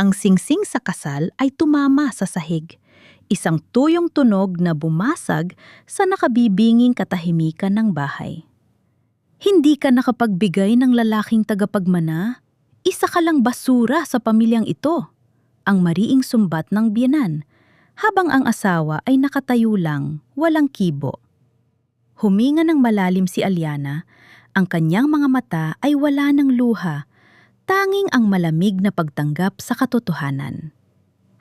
Ang singsing sa kasal ay tumama sa sahig. Isang tuyong tunog na bumasag sa nakabibinging katahimikan ng bahay. Hindi ka nakapagbigay ng lalaking tagapagmana? Isa ka lang basura sa pamilyang ito. Ang mariing sumbat ng biyenan, habang ang asawa ay nakatayo lang, walang kibo. Huminga ng malalim si Aliana, ang kanyang mga mata ay wala ng luha, tanging ang malamig na pagtanggap sa katotohanan.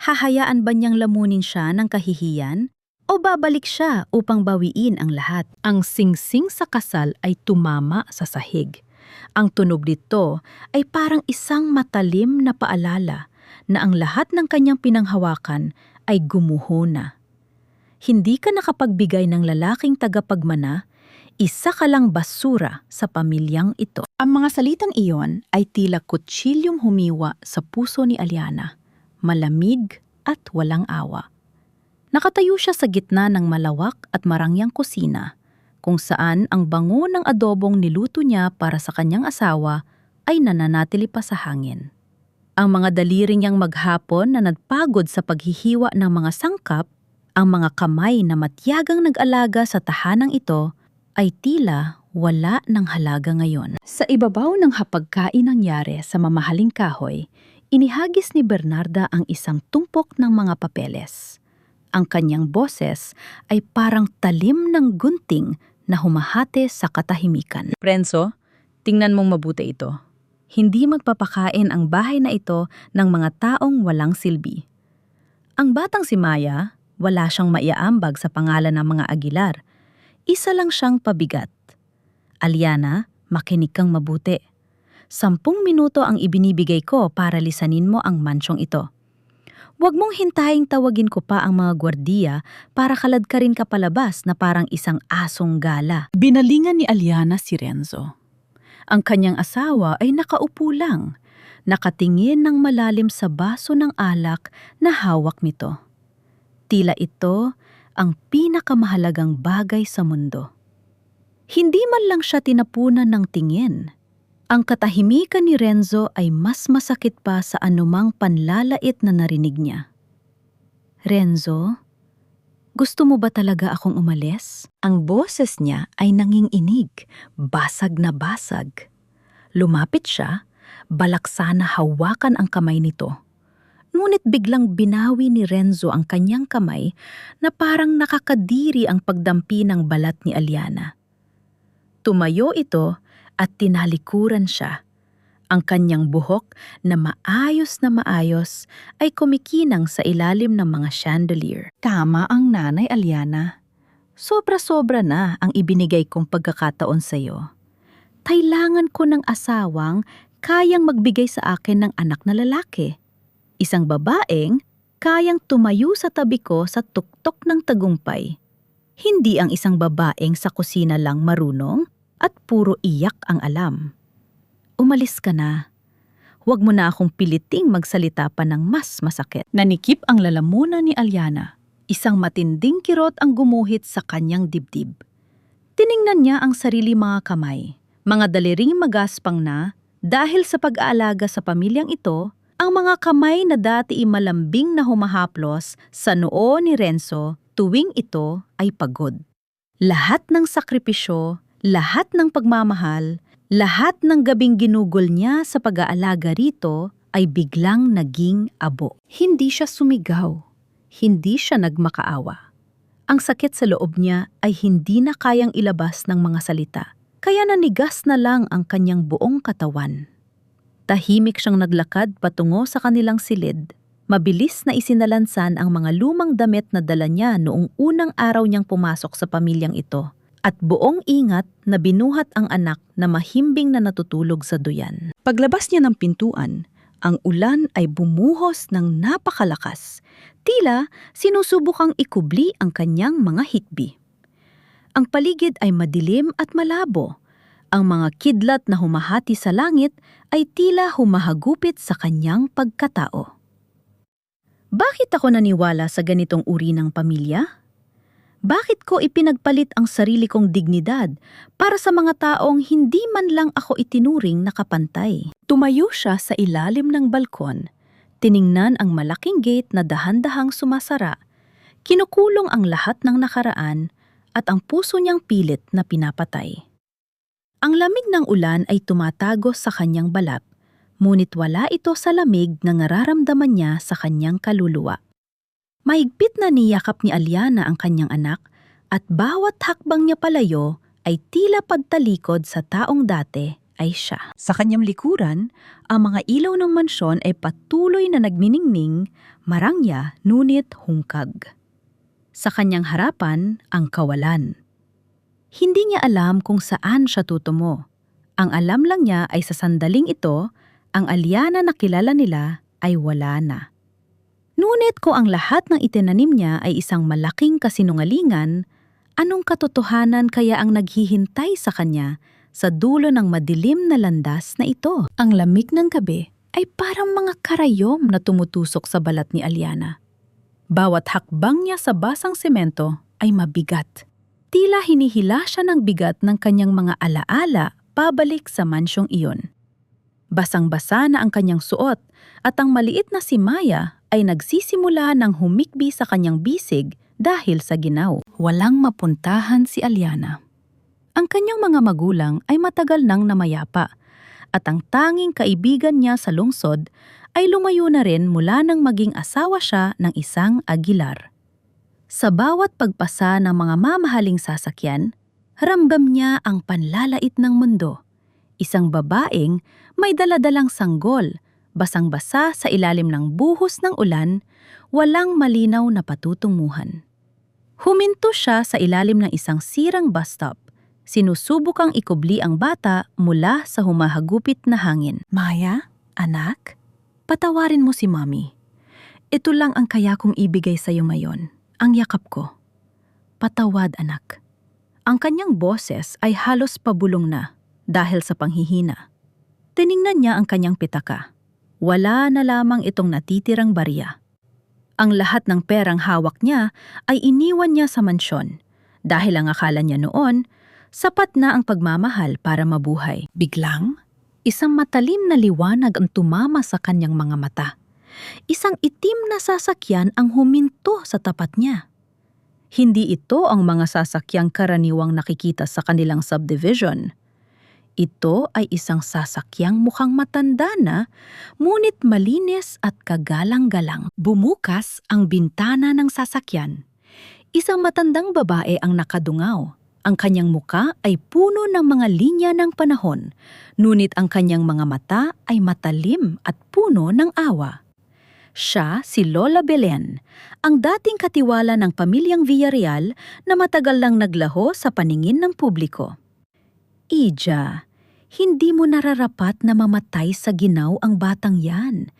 Hahayaan ba niyang lamunin siya ng kahihiyan o babalik siya upang bawiin ang lahat? Ang singsing sa kasal ay tumama sa sahig. Ang tunog nito ay parang isang matalim na paalala na ang lahat ng kanyang pinanghawakan ay gumuho na. Hindi ka nakapagbigay ng lalaking tagapagmana, isa ka lang basura sa pamilyang ito. Ang mga salitang iyon ay tila kutsilyong humiwa sa puso ni Aliana. Malamig at walang awa. Nakatayo siya sa gitna ng malawak at marangyang kusina, kung saan ang bango ng adobong niluto niya para sa kanyang asawa ay nananatili pa sa hangin. Ang mga daliri niyang maghapon na nagpagod sa paghihiwa ng mga sangkap, ang mga kamay na matyagang nag-alaga sa tahanang ito, ay tila wala ng halaga ngayon. Sa ibabaw ng hapagkain nangyari sa mamahaling kahoy, inihagis ni Bernarda ang isang tumpok ng mga papeles. Ang kanyang boses ay parang talim ng gunting na humahati sa katahimikan. Prenso, tingnan mong mabuti ito. Hindi magpapakain ang bahay na ito ng mga taong walang silbi. Ang batang si Maya, wala siyang maiaambag sa pangalan ng mga Aguilar. Isa lang siyang pabigat. Aliana, makinig kang mabuti. 10 minuto ang ibinibigay ko para lisanin mo ang mansyong ito. Huwag mong hintaying tawagin ko pa ang mga gwardiya para kaladkarin ka palabas na parang isang asong gala. Binalingan ni Aliana si Renzo. Ang kanyang asawa ay nakaupo lang, nakatingin ng malalim sa baso ng alak na hawak nito. Tila ito ang pinakamahalagang bagay sa mundo. Hindi man lang siya tinapunan ng tingin. Ang katahimikan ni Renzo ay mas masakit pa sa anumang panlalait na narinig niya. Renzo, gusto mo ba talaga akong umalis? Ang boses niya ay nanginginig, basag na basag. Lumapit siya, balak sana hawakan ang kamay nito. Ngunit biglang binawi ni Renzo ang kanyang kamay na parang nakakadiri ang pagdampi ng balat ni Aliana. Tumayo ito at tinalikuran siya. Ang kanyang buhok na maayos ay kumikinang sa ilalim ng mga chandelier. Tama ang nanay Aliana. Sobra-sobra na ang ibinigay kong pagkakataon sa iyo. Kailangan ko ng asawang kayang magbigay sa akin ng anak na lalaki. Isang babaeng kayang tumayo sa tabi ko sa tuktok ng tagumpay. Hindi ang isang babaeng sa kusina lang marunong at puro iyak ang alam. Umalis ka na. Huwag mo na akong piliting magsalita pa ng mas masakit. Nanikip ang lalamunan ni Aliana. Isang matinding kirot ang gumuhit sa kanyang dibdib. Tiningnan niya ang sarili mga kamay. Mga daliring magaspang na dahil sa pag-aalaga sa pamilyang ito, ang mga kamay na dati malambing na humahaplos sa noo ni Renzo tuwing ito ay pagod. Lahat ng sakripisyo, lahat ng pagmamahal, lahat ng gabing ginugol niya sa pag-aalaga rito ay biglang naging abo. Hindi siya sumigaw, hindi siya nagmakaawa. Ang sakit sa loob niya ay hindi na kayang ilabas ng mga salita, kaya nanigas na lang ang kanyang buong katawan. Tahimik siyang naglakad patungo sa kanilang silid. Mabilis na isinalansan ang mga lumang damit na dala niya noong unang araw niyang pumasok sa pamilyang ito. At buong ingat na binuhat ang anak na mahimbing na natutulog sa duyan. Paglabas niya ng pintuan, ang ulan ay bumuhos ng napakalakas. Tila sinusubukang ikubli ang kanyang mga hikbi. Ang paligid ay madilim at malabo. Ang mga kidlat na humahati sa langit ay tila humahagupit sa kanyang pagkatao. Bakit ako naniwala sa ganitong uri ng pamilya? Bakit ko ipinagpalit ang sarili kong dignidad para sa mga taong hindi man lang ako itinuring na kapantay? Tumayo siya sa ilalim ng balkon, Tiningnan ang malaking gate na dahan-dahang sumasara, kinukulong ang lahat ng nakaraan at ang puso niyang pilit na pinapatay. Ang lamig ng ulan ay tumatagos sa kanyang balat, ngunit wala ito sa lamig na nararamdaman niya sa kanyang kaluluwa. Mahigpit na niyakap ni Aliana ang kanyang anak at bawat hakbang niya palayo ay tila pagtalikod sa taong dati ay siya. Sa kanyang likuran, ang mga ilaw ng mansyon ay patuloy na nagniningning, marangya, ngunit hungkag. Sa kanyang harapan, ang kawalan. Hindi niya alam kung saan siya tutungo. Ang alam lang niya ay sa sandaling ito, ang Aliana na kilala nila ay wala na. Ngunit kung ang lahat ng itinanim niya ay isang malaking kasinungalingan, anong katotohanan kaya ang naghihintay sa kanya sa dulo ng madilim na landas na ito? Ang lamig ng gabi ay parang mga karayom na tumutusok sa balat ni Aliana. Bawat hakbang niya sa basang semento ay mabigat. Tila hinihila siya ng bigat ng kanyang mga alaala pabalik sa mansyong iyon. Basang-basa na ang kanyang suot at ang maliit na si Maya ay nagsisimula ng humikbi sa kanyang bisig dahil sa ginaw. Walang mapuntahan si Aliana. Ang kanyang mga magulang ay matagal nang namayapa at ang tanging kaibigan niya sa lungsod ay lumayo na rin mula nang maging asawa siya ng isang Aguilar. Sa bawat pagpasa ng mga mamahaling sasakyan, ramdam niya ang panlalait ng mundo. Isang babaeng may daladalang sanggol, basang-basa sa ilalim ng buhos ng ulan, walang malinaw na patutunguhan. Huminto siya sa ilalim ng isang sirang bus stop. Sinusubukang ikubli ang bata mula sa humahagupit na hangin. Maya, anak, patawarin mo si Mommy. Ito lang ang kaya kong ibigay sa iyo ngayon, ang yakap ko. Patawad, anak. Ang kanyang boses ay halos pabulong na dahil sa panghihina. Tiningnan niya ang kanyang pitaka. Wala na lamang itong natitirang barya. Ang lahat ng perang hawak niya ay iniwan niya sa mansyon dahil ang akala niya noon, sapat na ang pagmamahal para mabuhay. Biglang, isang matalim na liwanag ang tumama sa kanyang mga mata. Isang itim na sasakyan ang huminto sa tapat niya. Hindi ito ang mga sasakyang karaniwang nakikita sa kanilang subdivision. Ito ay isang sasakyang mukhang matanda na, ngunit malinis at kagalang-galang. Bumukas ang bintana ng sasakyan. Isang matandang babae ang nakadungaw. Ang kanyang muka ay puno ng mga linya ng panahon, ngunit ang kanyang mga mata ay matalim at puno ng awa. Siya si Lola Belen, ang dating katiwala ng pamilyang Villarreal na matagal lang naglaho sa paningin ng publiko. Ija, hindi mo nararapat na mamatay sa ginaw ang batang yan.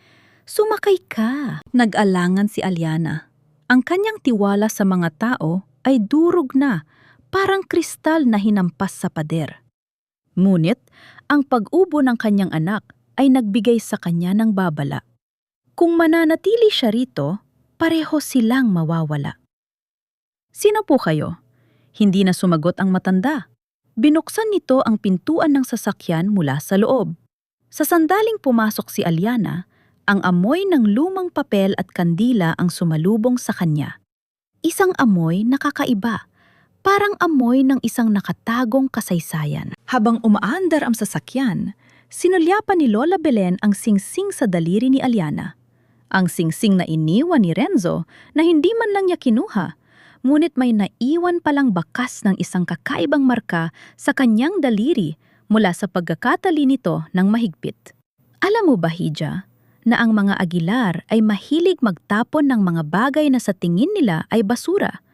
Sumakay ka. Nag-alangan si Aliana. Ang kanyang tiwala sa mga tao ay durog na, parang kristal na hinampas sa pader. Ngunit, ang pag-ubo ng kanyang anak ay nagbigay sa kanya ng babala. Kung mananatili siya rito, pareho silang mawawala. Sino po kayo? Hindi na sumagot ang matanda. Binuksan nito ang pintuan ng sasakyan mula sa loob. Sa sandaling pumasok si Aliana, ang amoy ng lumang papel at kandila ang sumalubong sa kanya. Isang amoy na kakaiba, parang amoy ng isang nakatagong kasaysayan. Habang umaandar ang sasakyan, sinulyapan ni Lola Belen ang singsing sa daliri ni Aliana. Ang singsing na iniwan ni Renzo na hindi man lang niya kinuha, ngunit may naiwan palang bakas ng isang kakaibang marka sa kanyang daliri mula sa pagkakatali nito ng mahigpit. Alam mo ba, Hija, na ang mga Aguilar ay mahilig magtapon ng mga bagay na sa tingin nila ay basura?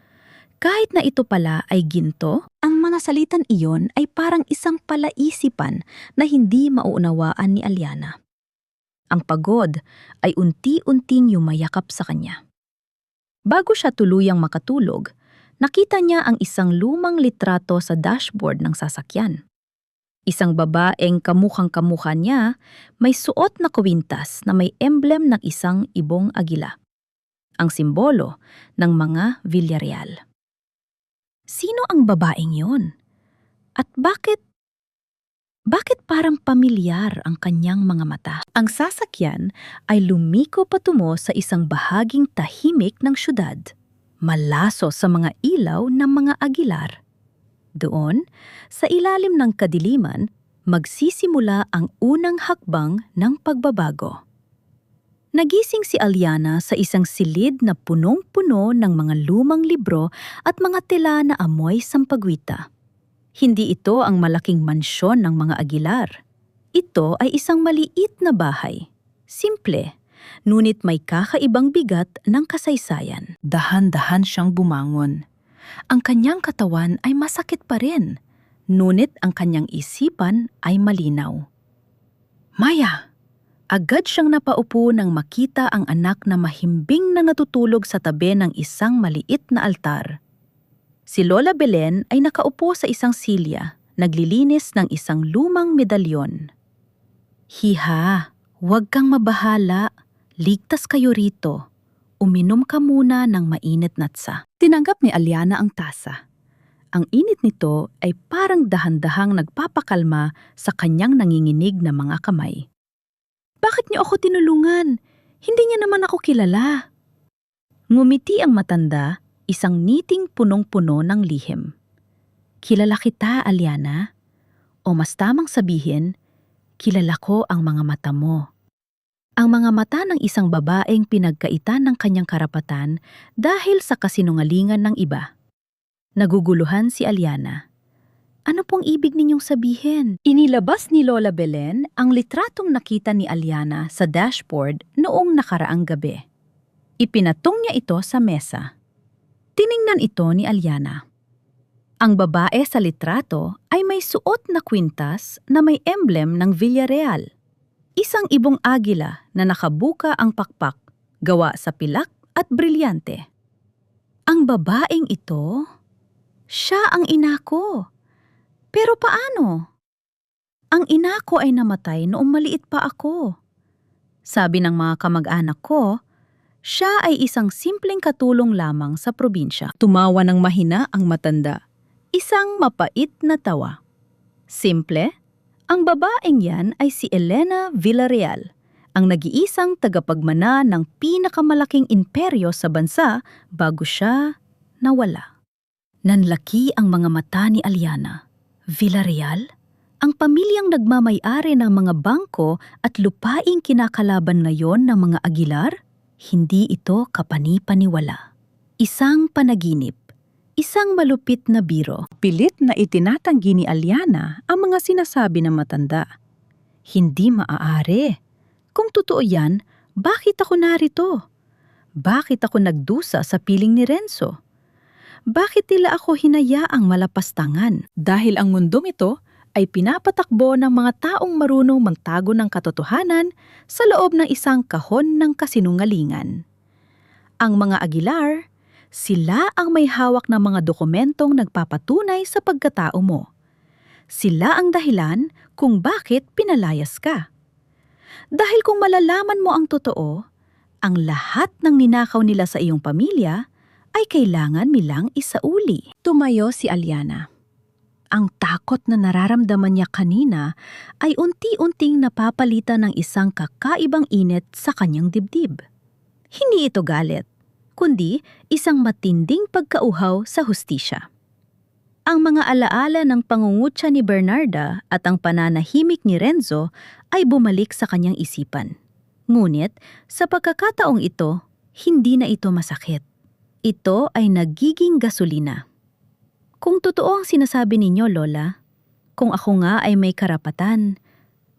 Kahit na ito pala ay ginto, ang mga salitan iyon ay parang isang palaisipan na hindi mauunawaan ni Aliana. Ang pagod ay unti-unting yumayakap sa kanya. Bago siya tuluyang makatulog, nakita niya ang isang lumang litrato sa dashboard ng sasakyan. Isang babaeng kamukhang-kamukha niya, may suot na kwintas na may emblem ng isang ibong agila. Ang simbolo ng mga Villarreal. Sino ang babaeng yon? At bakit Bakit parang pamilyar ang kanyang mga mata? Ang sasakyan ay lumiko patungo sa isang bahaging tahimik ng syudad, malaso sa mga ilaw ng mga Aguilar. Doon, sa ilalim ng kadiliman, magsisimula ang unang hakbang ng pagbabago. Nagising si Aliana sa isang silid na punong-puno ng mga lumang libro at mga tela na amoy sampagwita. Hindi ito ang malaking mansyon ng mga Aguilar. Ito ay isang maliit na bahay. Simple, ngunit may kakaibang bigat ng kasaysayan. Dahan-dahan siyang bumangon. Ang kanyang katawan ay masakit pa rin, ngunit ang kanyang isipan ay malinaw. Maya! Agad siyang napaupo nang makita ang anak na mahimbing na natutulog sa tabi ng isang maliit na altar. Si Lola Belen ay nakaupo sa isang silya, naglilinis ng isang lumang medalyon. Hiha, huwag kang mabahala. Ligtas kayo rito. Uminom ka muna ng mainit na tsa. Tinanggap ni Aliana ang tasa. Ang init nito ay parang dahan-dahang nagpapakalma sa kanyang nanginginig na mga kamay. Bakit niyo ako tinulungan? Hindi niya naman ako kilala. Ngumiti ang matanda, isang ngiting punong-puno ng lihim. Kilala kita, Aliana. O mas tamang sabihin, kilala ko ang mga mata mo. Ang mga mata ng isang babaeng pinagkaitan ng kanyang karapatan dahil sa kasinungalingan ng iba. Naguguluhan si Aliana. Ano pong ibig ninyong sabihin? Inilabas ni Lola Belen ang litratong nakita ni Aliana sa dashboard noong nakaraang gabi. Ipinatong niya ito sa mesa. Tiningnan ito ni Aliana. Ang babae sa litrato ay may suot na kwintas na may emblem ng Villarreal. Isang ibong agila na nakabuka ang pakpak, gawa sa pilak at brilyante. Ang babaeng ito, siya ang ina ko. Pero paano? Ang ina ko ay namatay noong maliit pa ako. Sabi ng mga kamag-anak ko, siya ay isang simpleng katulong lamang sa probinsya. Tumawa ng mahina ang matanda. Isang mapait na tawa. Simple, ang babaeng yan ay si Elena Villarreal, ang nag-iisang tagapagmana ng pinakamalaking imperyo sa bansa bago siya nawala. Nanlaki ang mga mata ni Aliana. Villarreal? Ang pamilyang nagmamay-ari ng mga bangko at lupaing kinakalaban ngayon ng mga Aguilar? Hindi ito kapani-paniwala. Isang panaginip. Isang malupit na biro. Pilit na itinatanggi ni Aliana ang mga sinasabi ng matanda. Hindi maaari. Kung totoo yan, bakit ako narito? Bakit ako nagdusa sa piling ni Renzo? Bakit nila ako hinayaang malapastangan? Dahil ang mundong ito ay pinapatakbo ng mga taong marunong magtago ng katotohanan sa loob ng isang kahon ng kasinungalingan. Ang mga Aguilar, sila ang may hawak ng mga dokumentong nagpapatunay sa pagkatao mo. Sila ang dahilan kung bakit pinalayas ka. Dahil kung malalaman mo ang totoo, ang lahat ng ninakaw nila sa iyong pamilya ay kailangan nilang isauli. Tumayo si Aliana. Ang takot na nararamdaman niya kanina ay unti-unting napapalitan ng isang kakaibang init sa kanyang dibdib. Hindi ito galit, kundi isang matinding pagkauhaw sa hustisya. Ang mga alaala ng pangungutya ni Bernarda at ang pananahimik ni Renzo ay bumalik sa kanyang isipan. Ngunit, sa pagkakataong ito, hindi na ito masakit. Ito ay nagiging gasolina. Kung totoo ang sinasabi ninyo, Lola, kung ako nga ay may karapatan,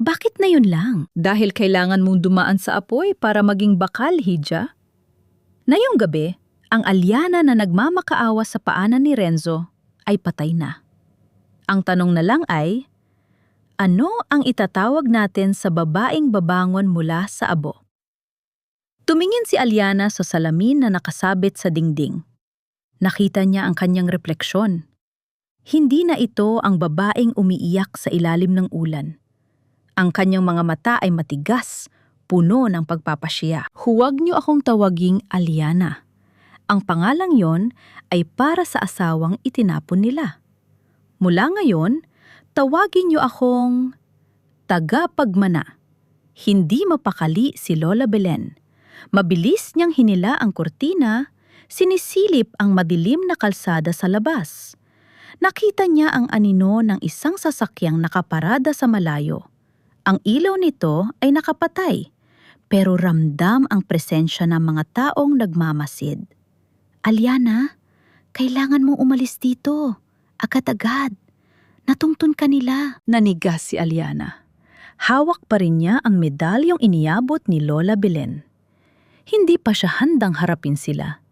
bakit na yun lang? Dahil kailangan mong dumaan sa apoy para maging bakal, Hija. Ngayong gabi, ang Aliana na nagmamakaawa sa paanan ni Renzo ay patay na. Ang tanong na lang ay, ano ang itatawag natin sa babaeng babangon mula sa abo? Tumingin si Aliana sa salamin na nakasabit sa dingding. Nakita niya ang kanyang refleksyon. Hindi na ito ang babaeng umiiyak sa ilalim ng ulan. Ang kanyang mga mata ay matigas, puno ng pagpapasya. Huwag niyo akong tawaging Aliana. Ang pangalang yon ay para sa asawang itinapon nila. Mula ngayon, Tawagin niyo akong tagapagmana. Hindi mapakali si Lola Belen. Mabilis niyang hinila ang kurtina, sinisilip ang madilim na kalsada sa labas. Nakita niya ang anino ng isang sasakyang nakaparada sa malayo. Ang ilaw nito ay nakapatay, pero ramdam ang presensya ng mga taong nagmamasid. Aliana, kailangan mong umalis dito. Agad-agad. Natungtun ka nila. Nanigas si Aliana. Hawak pa rin niya ang medalyong iniabot ni Lola Belen. Hindi pa siya handang harapin sila.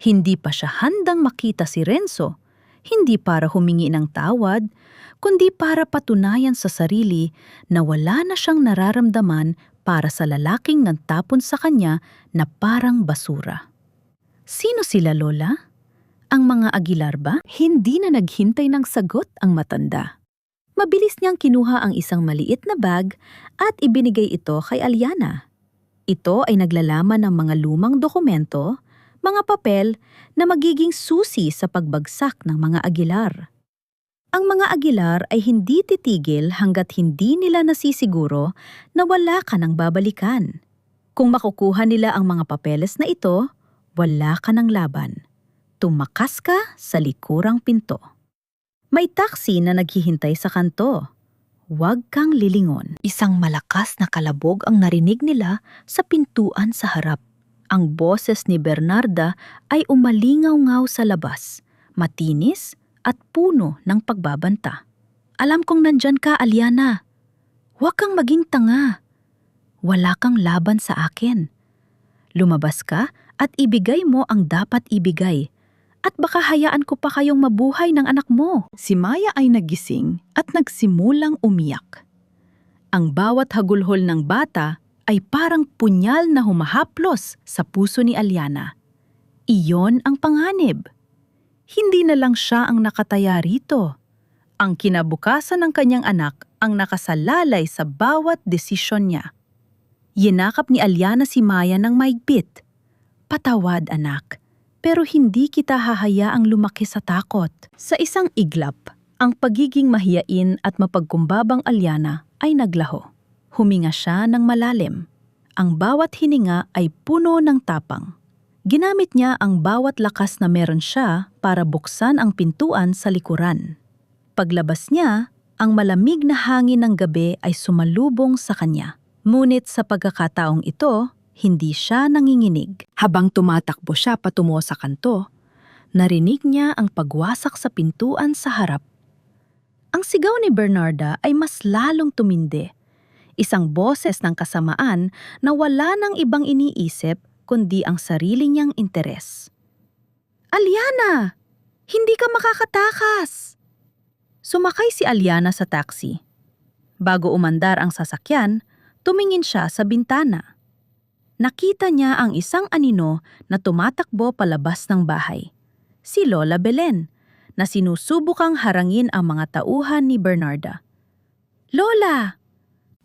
Hindi pa siya handang makita si Renzo. Hindi para humingi ng tawad, kundi para patunayan sa sarili na wala na siyang nararamdaman para sa lalaking nagtapon sa kanya na parang basura. Sino sila, Lola? Ang mga Aguilar ba? Hindi na naghintay ng sagot ang matanda. Mabilis niyang kinuha ang isang maliit na bag at ibinigay ito kay Aliana. Ito ay naglalaman ng mga lumang dokumento, mga papel na magiging susi sa pagbagsak ng mga Aguilar. Ang mga Aguilar ay hindi titigil hanggat hindi nila nasisiguro na wala ka nang babalikan. Kung makukuha nila ang mga papeles na ito, wala ka ng laban. Tumakas ka sa likurang pinto. May taxi na naghihintay sa kanto. Huwag kang lilingon. Isang malakas na kalabog ang narinig nila sa pintuan sa harap. Ang boses ni Bernarda ay umalingaw-ngaw sa labas, matinis at puno ng pagbabanta. Alam kong nandyan ka, Aliana. Huwag kang maging tanga. Wala kang laban sa akin. Lumabas ka at ibigay mo ang dapat ibigay. At baka hayaan ko pa kayong mabuhay ng anak mo. Si Maya ay nagising at nagsimulang umiyak. Ang bawat hagulhol ng bata ay parang punyal na humahaplos sa puso ni Aliana. Iyon ang panganib. Hindi na lang siya ang nakataya rito. Ang kinabukasan ng kanyang anak ang nakasalalay sa bawat desisyon niya. Yinakap ni Aliana si Maya ng maigpit. Patawad, anak. Pero hindi kita hahayaang lumaki sa takot. Sa isang iglap, ang pagiging mahiyain at mapagkumbabang Aliana ay naglaho. Huminga siya ng malalim. Ang bawat hininga ay puno ng tapang. Ginamit niya ang bawat lakas na meron siya para buksan ang pintuan sa likuran. Paglabas niya, ang malamig na hangin ng gabi ay sumalubong sa kanya. Ngunit sa pagkakataong ito, hindi siya nanginginig. Habang tumatakbo siya patungo sa kanto, narinig niya ang pagwasak sa pintuan sa harap. Ang sigaw ni Bernarda ay mas lalong tumindi. Isang boses ng kasamaan na wala nang ibang iniisip kundi ang sarili niyang interes. Aliana! Hindi ka makakatakas! Sumakay si Aliana sa taxi. Bago umandar ang sasakyan, tumingin siya sa bintana. Nakita niya ang isang anino na tumatakbo palabas ng bahay. Si Lola Belen, na sinusubukang harangin ang mga tauhan ni Bernarda. Lola!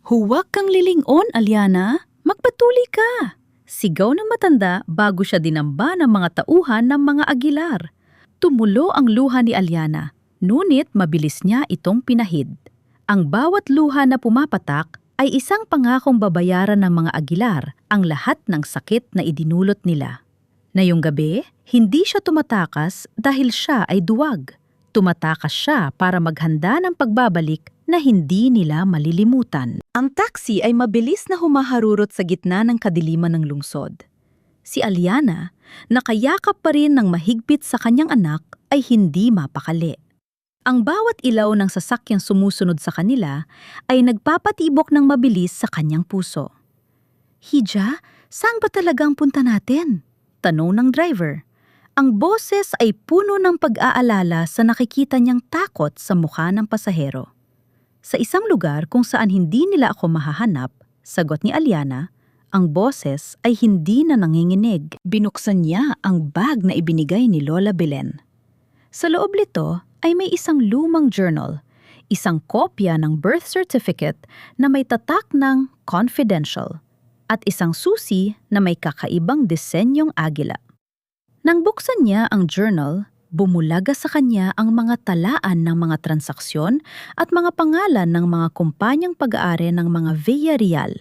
Huwag kang lilingon, Aliana. Magpatuloy ka! Sigaw ng matanda bago siya dinamba ng mga tauhan ng mga Aguilar. Tumulo ang luha ni Aliana, ngunit mabilis niya itong pinahid. Ang bawat luha na pumapatak ay isang pangakong babayaran ng mga Aguilar ang lahat ng sakit na idinulot nila. Ngayong gabi, hindi siya tumatakas dahil siya ay duwag. Tumatakas siya para maghanda ng pagbabalik na hindi nila malilimutan. Ang taxi ay mabilis na humaharurot sa gitna ng kadiliman ng lungsod. Si Aliana, nakayakap pa rin ng mahigpit sa kanyang anak, ay hindi mapakali. Ang bawat ilaw ng sasakyang sumusunod sa kanila ay nagpapatibok ng mabilis sa kanyang puso. Hija, saan ba talaga ang punta natin? Tanong ng driver. Ang boses ay puno ng pag-aalala sa nakikita niyang takot sa mukha ng pasahero. Sa isang lugar kung saan hindi nila ako mahahanap, sagot ni Aliana, ang boses ay hindi na nanginginig. Binuksan niya ang bag na ibinigay ni Lola Belen. Sa loob nito ay may isang lumang journal, isang kopya ng birth certificate na may tatak ng confidential, at isang susi na may kakaibang disenyong agila. Nang buksan niya ang journal, Bumulaga sa kanya ang mga talaan ng mga transaksyon at mga pangalan ng mga kumpanyang pag-aari ng mga Villarreal.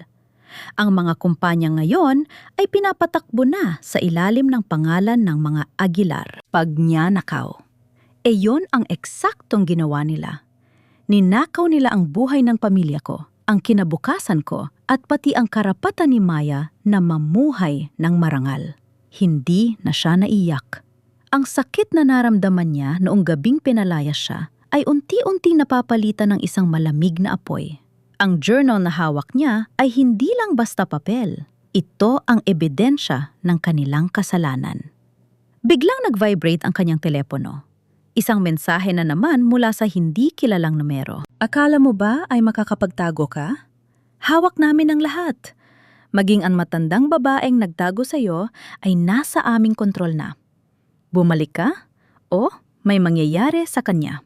Ang mga kumpanya ngayon ay pinapatakbo na sa ilalim ng pangalan ng mga Aguilar. Pagnanakaw. Yon ang eksaktong ginawa nila. Ninakaw nila ang buhay ng pamilya ko, ang kinabukasan ko, at pati ang karapatan ni Maya na mamuhay ng marangal. Hindi na siya naiyak. Ang sakit na naramdaman niya noong gabing pinalayas siya ay unti-unting napapalitan ng isang malamig na apoy. Ang journal na hawak niya ay hindi lang basta papel. Ito ang ebidensya ng kanilang kasalanan. Biglang nag-vibrate ang kanyang telepono. Isang mensahe na naman mula sa hindi kilalang numero. Akala mo ba ay makakapagtago ka? Hawak namin ang lahat. Maging ang matandang babaeng nagtago sa iyo ay nasa aming kontrol na. Bumalik ka o may mangyayari sa kanya.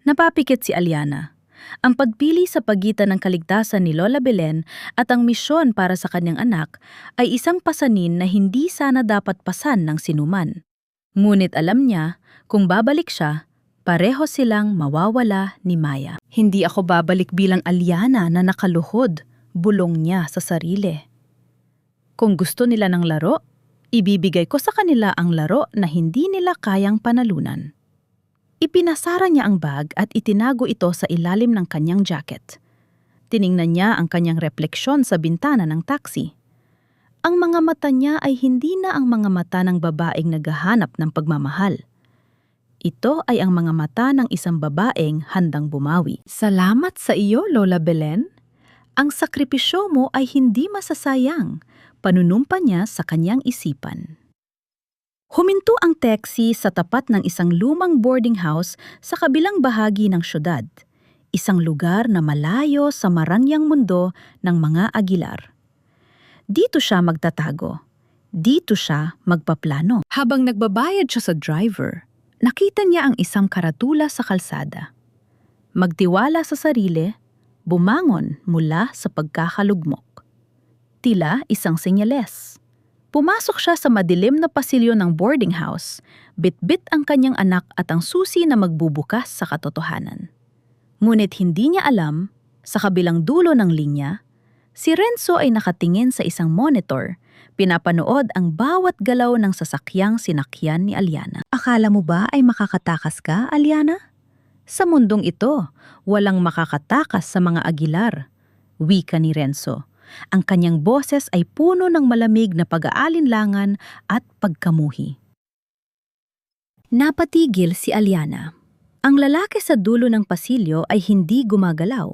Napapikit si Aliana. Ang pagpili sa pagitan ng kaligtasan ni Lola Belen at ang misyon para sa kanyang anak ay isang pasanin na hindi sana dapat pasan ng sinuman. Ngunit alam niya, kung babalik siya, pareho silang mawawala ni Maya. Hindi ako babalik bilang Aliana na nakaluhod, bulong niya sa sarili. Kung gusto nila ng laro, ibibigay ko sa kanila ang laro na hindi nila kayang panalunan. Ipinasara niya ang bag at itinago ito sa ilalim ng kanyang jacket. Tiningnan niya ang kanyang refleksyon sa bintana ng taxi. Ang mga mata niya ay hindi na ang mga mata ng babaeng naghahanap ng pagmamahal. Ito ay ang mga mata ng isang babaeng handang bumawi. Salamat sa iyo, Lola Belen. Ang sakripisyo mo ay hindi masasayang, panunumpa niya sa kanyang isipan. Huminto ang taxi sa tapat ng isang lumang boarding house sa kabilang bahagi ng syudad, isang lugar na malayo sa marangyang mundo ng mga Aguilar. Dito siya magtatago. Dito siya magpaplano. Habang nagbabayad siya sa driver, nakita niya ang isang karatula sa kalsada. Magtiwala sa sarili, bumangon mula sa pagkakalugmok. Tila isang senyales. Pumasok siya sa madilim na pasilyo ng boarding house, bitbit ang kanyang anak at ang susi na magbubukas sa katotohanan. Ngunit hindi niya alam, sa kabilang dulo ng linya, si Renzo ay nakatingin sa isang monitor, pinapanood ang bawat galaw ng sasakyang sinakyan ni Aliana. Akala mo ba ay makakatakas ka, Aliana? Sa mundong ito, walang makakatakas sa mga Aguilar. Wika ni Renzo. Ang kanyang boses ay puno ng malamig na pag-aalinlangan at pagkamuhi. Napatigil si Aliana. Ang lalaki sa dulo ng pasilyo ay hindi gumagalaw.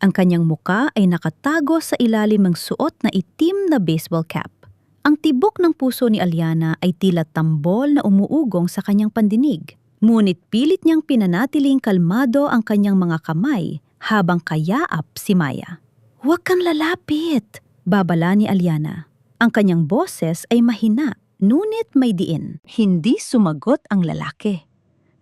Ang kanyang muka ay nakatago sa ilalim ng suot na itim na baseball cap. Ang tibok ng puso ni Aliana ay tila tambol na umuugong sa kanyang pandinig. Ngunit pilit niyang pinanatiling kalmado ang kanyang mga kamay habang kayaap si Maya. Huwag kang lalapit, babala ni Aliana. Ang kanyang boses ay mahina, ngunit may diin. Hindi sumagot ang lalaki.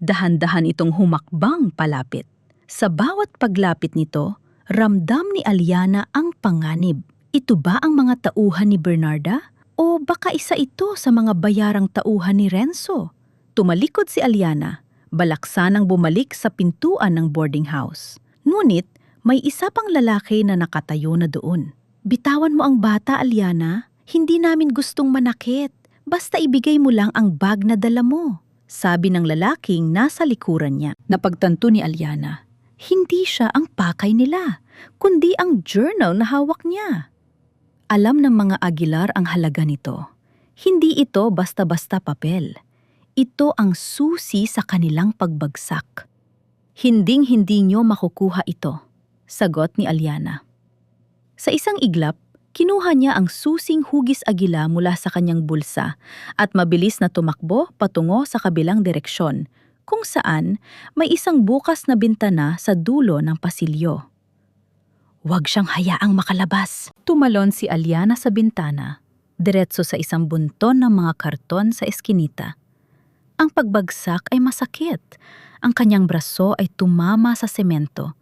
Dahan-dahan itong humakbang palapit. Sa bawat paglapit nito, ramdam ni Aliana ang panganib. Ito ba ang mga tauhan ni Bernarda? O baka isa ito sa mga bayarang tauhan ni Renzo? Tumalikod si Aliana, balaksanang bumalik sa pintuan ng boarding house. Ngunit, may isa pang lalaki na nakatayo na doon. Bitawan mo ang bata, Aliana. Hindi namin gustong manakit. Basta ibigay mo lang ang bag na dala mo. Sabi ng lalaking nasa likuran niya. Napagtanto ni Aliana, hindi siya ang pakay nila, kundi ang journal na hawak niya. Alam ng mga Aguilar ang halaga nito. Hindi ito basta-basta papel. Ito ang susi sa kanilang pagbagsak. Hinding-hindi nyo makukuha ito, sagot ni Aliana. Sa isang iglap, kinuha niya ang susing hugis agila mula sa kanyang bulsa at mabilis na tumakbo patungo sa kabilang direksyon, kung saan may isang bukas na bintana sa dulo ng pasilyo. Huwag siyang hayaang makalabas. Tumalon si Aliana sa bintana, diretso sa isang bunton ng mga karton sa eskinita. Ang pagbagsak ay masakit. Ang kanyang braso ay tumama sa semento,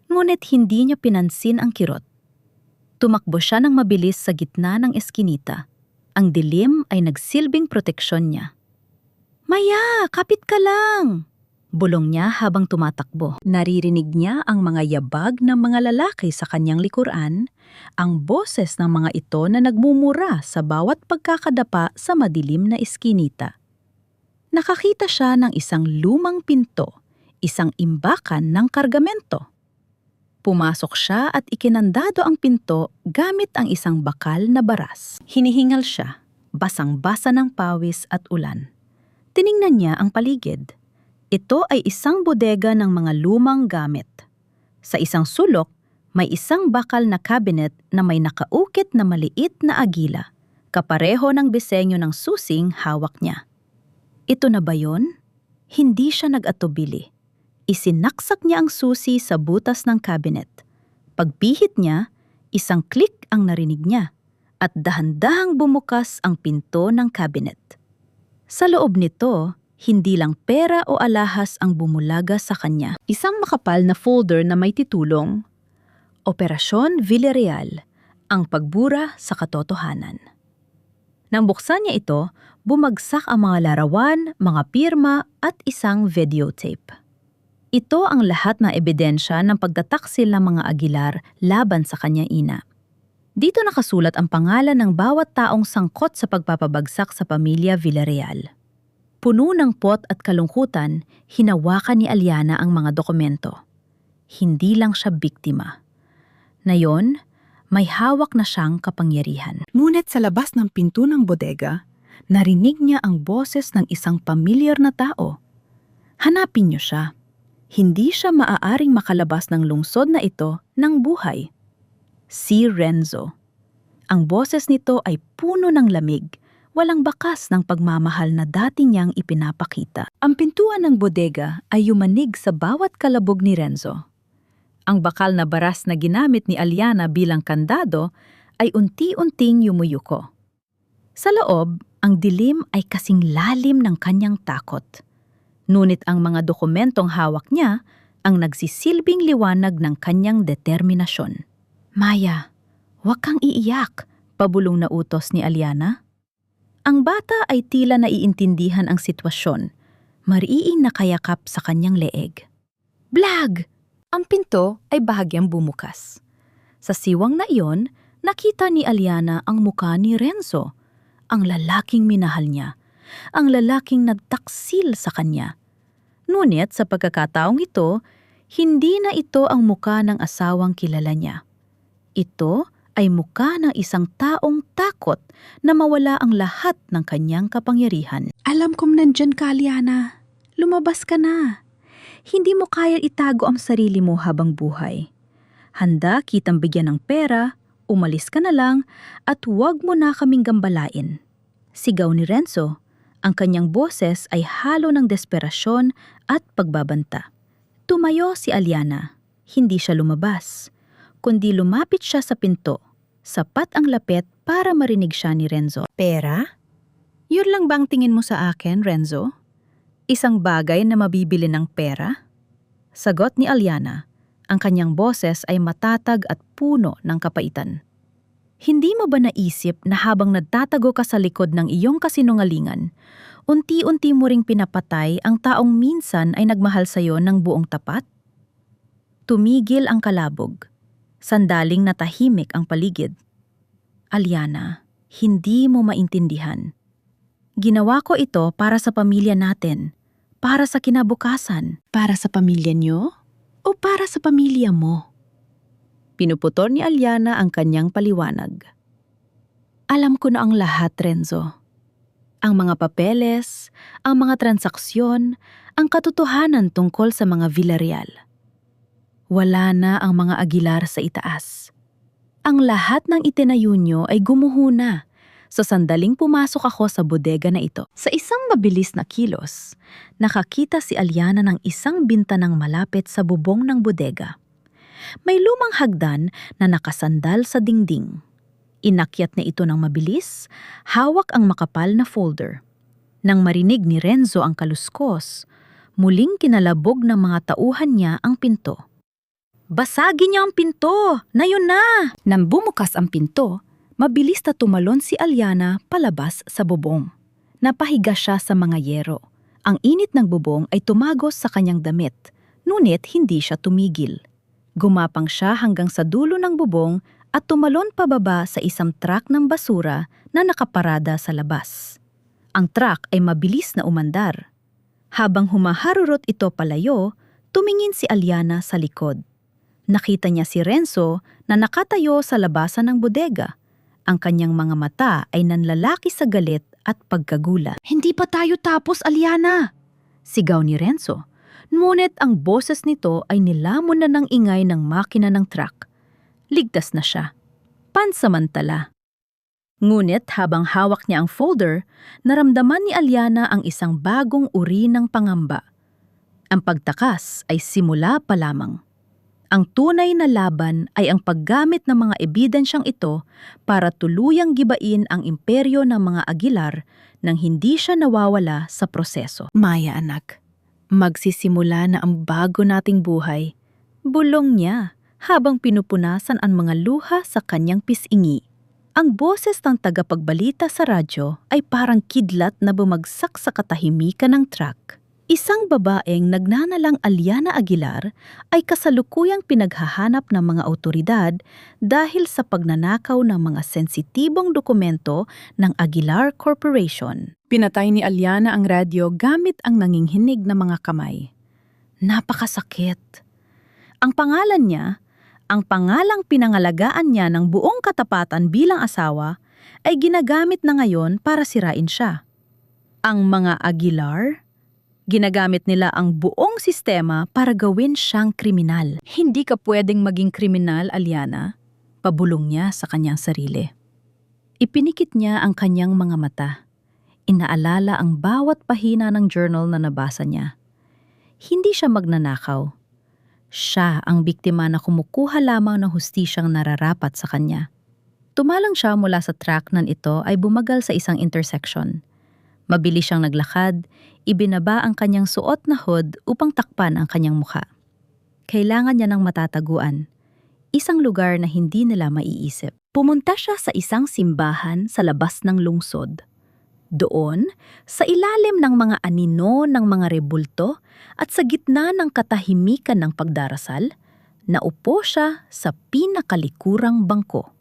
ngunit hindi niya pinansin ang kirot. Tumakbo siya ng mabilis sa gitna ng eskinita. Ang dilim ay nagsilbing proteksyon niya. Maya, kapit ka lang! Bulong niya habang tumatakbo. Naririnig niya ang mga yabag ng mga lalaki sa kanyang likuran, ang boses ng mga ito na nagmumura sa bawat pagkakadapa sa madilim na eskinita. Nakakita siya ng isang lumang pinto, isang imbakan ng kargamento. Pumasok siya at ikinandado ang pinto gamit ang isang bakal na baras. Hinihingal siya, basang-basa ng pawis at ulan. Tiningnan niya ang paligid. Ito ay isang bodega ng mga lumang gamit. Sa isang sulok, may isang bakal na cabinet na may nakaukit na maliit na agila, kapareho ng disenyo ng susing hawak niya. Ito na ba yun? Hindi siya nag-atubili. Isinaksak niya ang susi sa butas ng cabinet. Pagpihit niya, isang click ang narinig niya at dahan-dahang bumukas ang pinto ng cabinet. Sa loob nito, hindi lang pera o alahas ang bumulaga sa kanya. Isang makapal na folder na may titulong, Operasyon Villarreal, ang pagbura sa katotohanan. Nang buksan niya ito, bumagsak ang mga larawan, mga pirma at isang videotape. Ito ang lahat na ebidensya ng pagtataksil ng mga Aguilar laban sa kanyang ina. Dito nakasulat ang pangalan ng bawat taong sangkot sa pagpapabagsak sa pamilya Villarreal. Puno ng pot at kalungkutan, hinawakan ni Aliana ang mga dokumento. Hindi lang siya biktima. Ngayon, may hawak na siyang kapangyarihan. Ngunit sa labas ng pinto ng bodega, narinig niya ang boses ng isang pamilyar na tao. Hanapin niyo siya. Hindi siya maaaring makalabas ng lungsod na ito ng buhay. Si Renzo. Ang boses nito ay puno ng lamig, walang bakas ng pagmamahal na dati niyang ipinapakita. Ang pintuan ng bodega ay yumanig sa bawat kalabog ni Renzo. Ang bakal na baras na ginamit ni Aliana bilang kandado ay unti-unting yumuyuko. Sa loob, ang dilim ay kasing lalim ng kanyang takot. Ngunit ang mga dokumentong hawak niya ang nagsisilbing liwanag ng kanyang determinasyon. Maya, huwag kang iiyak, pabulong na utos ni Aliana. Ang bata ay tila naiintindihan ang sitwasyon, mariing nakayakap sa kanyang leeg. Blag! Ang pinto ay bahagyang bumukas. Sa siwang na iyon, nakita ni Aliana ang muka ni Renzo, ang lalaking minahal niya, ang lalaking nagtaksil sa kanya. Ngunit sa pagkakataong ito, hindi na ito ang muka ng asawang kilala niya. Ito ay mukha ng isang taong takot na mawala ang lahat ng kanyang kapangyarihan. Alam kong nandyan ka, Aliana. Lumabas ka na. Hindi mo kaya itago ang sarili mo habang buhay. Handa kitang bigyan ng pera, umalis ka na lang, at huwag mo na kaming gambalain. Sigaw ni Renzo. Ang kanyang boses ay halo ng desperasyon at pagbabanta. Tumayo si Aliana. Hindi siya lumabas, kundi lumapit siya sa pinto. Sapat ang lapit para marinig siya ni Renzo. Pera? Yun lang bang tingin mo sa akin, Renzo? Isang bagay na mabibili ng pera? Sagot ni Aliana. Ang kanyang boses ay matatag at puno ng kapaitan. Hindi mo ba naisip na habang nagtatago ka sa likod ng iyong kasinungalingan, unti-unti mo ring pinapatay ang taong minsan ay nagmahal sa'yo ng buong tapat? Tumigil ang kalabog. Sandaling natahimik ang paligid. Aliana, hindi mo maintindihan. Ginawa ko ito para sa pamilya natin, para sa kinabukasan, para sa pamilya niyo, o para sa pamilya mo. Pinuputol ni Aliana ang kanyang paliwanag. Alam ko na ang lahat, Renzo. Ang mga papeles, ang mga transaksyon, ang katotohanan tungkol sa mga Villarreal. Wala na ang mga Aguilar sa itaas. Ang lahat ng itinayo niyo ay gumuho na. Sa sandaling pumasok ako sa bodega na ito. Sa isang mabilis na kilos, nakakita si Aliana ng isang bintanang malapit sa bubong ng bodega. May lumang hagdan na nakasandal sa dingding. Inakyat na ito ng mabilis, hawak ang makapal na folder. Nang marinig ni Renzo ang kaluskos, muling kinalabog ng mga tauhan niya ang pinto. Basagin niyo ang pinto! Na yun na! Nang bumukas ang pinto, mabilis na tumalon si Aliana palabas sa bubong. Napahiga siya sa mga yero. Ang init ng bubong ay tumagos sa kanyang damit, ngunit hindi siya tumigil. Gumapang siya hanggang sa dulo ng bubong at tumalon pababa sa isang truck ng basura na nakaparada sa labas. Ang truck ay mabilis na umandar. Habang humaharurot ito palayo, tumingin si Aliana sa likod. Nakita niya si Renzo na nakatayo sa labasan ng bodega. Ang kanyang mga mata ay nanlalaki sa galit at pagkagulat. "Hindi pa tayo tapos, Aliana!" sigaw ni Renzo. Ngunit ang boses nito ay nilamon na ng ingay ng makina ng truck. Ligtas na siya. Pansamantala. Ngunit habang hawak niya ang folder, naramdaman ni Aliana ang isang bagong uri ng pangamba. Ang pagtakas ay simula pa lamang. Ang tunay na laban ay ang paggamit ng mga ebidensyang ito para tuluyang gibain ang imperyo ng mga Aguilar nang hindi siya nawawala sa proseso. "Maya, anak, magsisimula na ang bago nating buhay," bulong niya habang pinupunasan ang mga luha sa kanyang pisngi. Ang boses ng tagapagbalita sa radyo ay parang kidlat na bumagsak sa katahimikan ng truck. Isang babaeng nagnanalang Aliana Aguilar ay kasalukuyang pinaghahanap ng mga awtoridad dahil sa pagnanakaw ng mga sensitibong dokumento ng Aguilar Corporation. Pinatay ni Aliana ang radyo gamit ang nanginginig na mga kamay. Napakasakit. Ang pangalan niya, ang pangalang pinangalagaan niya ng buong katapatan bilang asawa, ay ginagamit na ngayon para sirain siya. Ang mga Aguilar, ginagamit nila ang buong sistema para gawin siyang kriminal. "Hindi ka pwedeng maging kriminal, Aliana," pabulong niya sa kanyang sarili. Ipinikit niya ang kanyang mga mata. Inaalala ang bawat pahina ng journal na nabasa niya. Hindi siya magnanakaw. Siya ang biktima na kumukuha lamang ng hustisyang nararapat sa kanya. Tumalang siya mula sa truck nan ito ay bumagal sa isang intersection. Mabilis siyang naglakad, ibinaba ang kanyang suot na hood upang takpan ang kanyang mukha. Kailangan niya ng matataguan, isang lugar na hindi nila maiisip. Pumunta siya sa isang simbahan sa labas ng lungsod. Doon, sa ilalim ng mga anino ng mga rebulto at sa gitna ng katahimikan ng pagdarasal, naupo siya sa pinakalikurang bangko.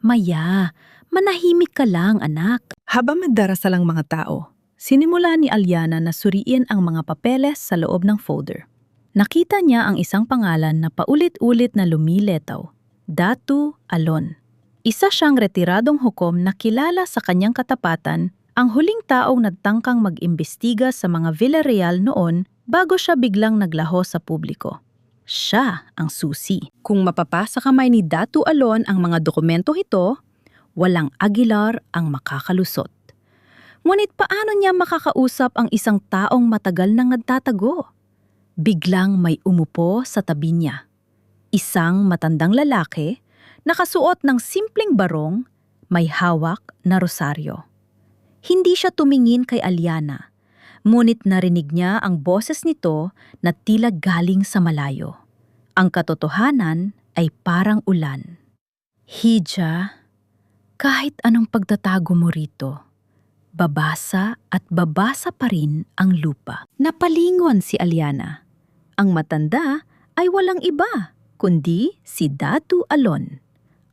"Maya, manahimik ka lang, anak." Habang nagdarasal ang mga tao, sinimula ni Aliana na suriin ang mga papeles sa loob ng folder. Nakita niya ang isang pangalan na paulit-ulit na lumiletaw, Datu Alon. Isa siyang retiradong hukom na kilala sa kanyang katapatan, ang huling taong nagtangkang mag-imbestiga sa mga Villarreal noon bago siya biglang naglaho sa publiko. Siya ang susi. Kung mapapasa kamay ni Datu Alon ang mga dokumentong ito, walang Aguilar ang makakalusot. Ngunit paano niya makakausap ang isang taong matagal nang nagtatago? Biglang may umupo sa tabi niya. Isang matandang lalaki, nakasuot ng simpleng barong, may hawak na rosaryo. Hindi siya tumingin kay Aliana, ngunit narinig niya ang boses nito na tila galing sa malayo. Ang katotohanan ay parang ulan. "Hija, kahit anong pagtatago mo rito, babasa at babasa pa rin ang lupa." Napalingon si Aliana. Ang matanda ay walang iba, kundi si Datu Alon.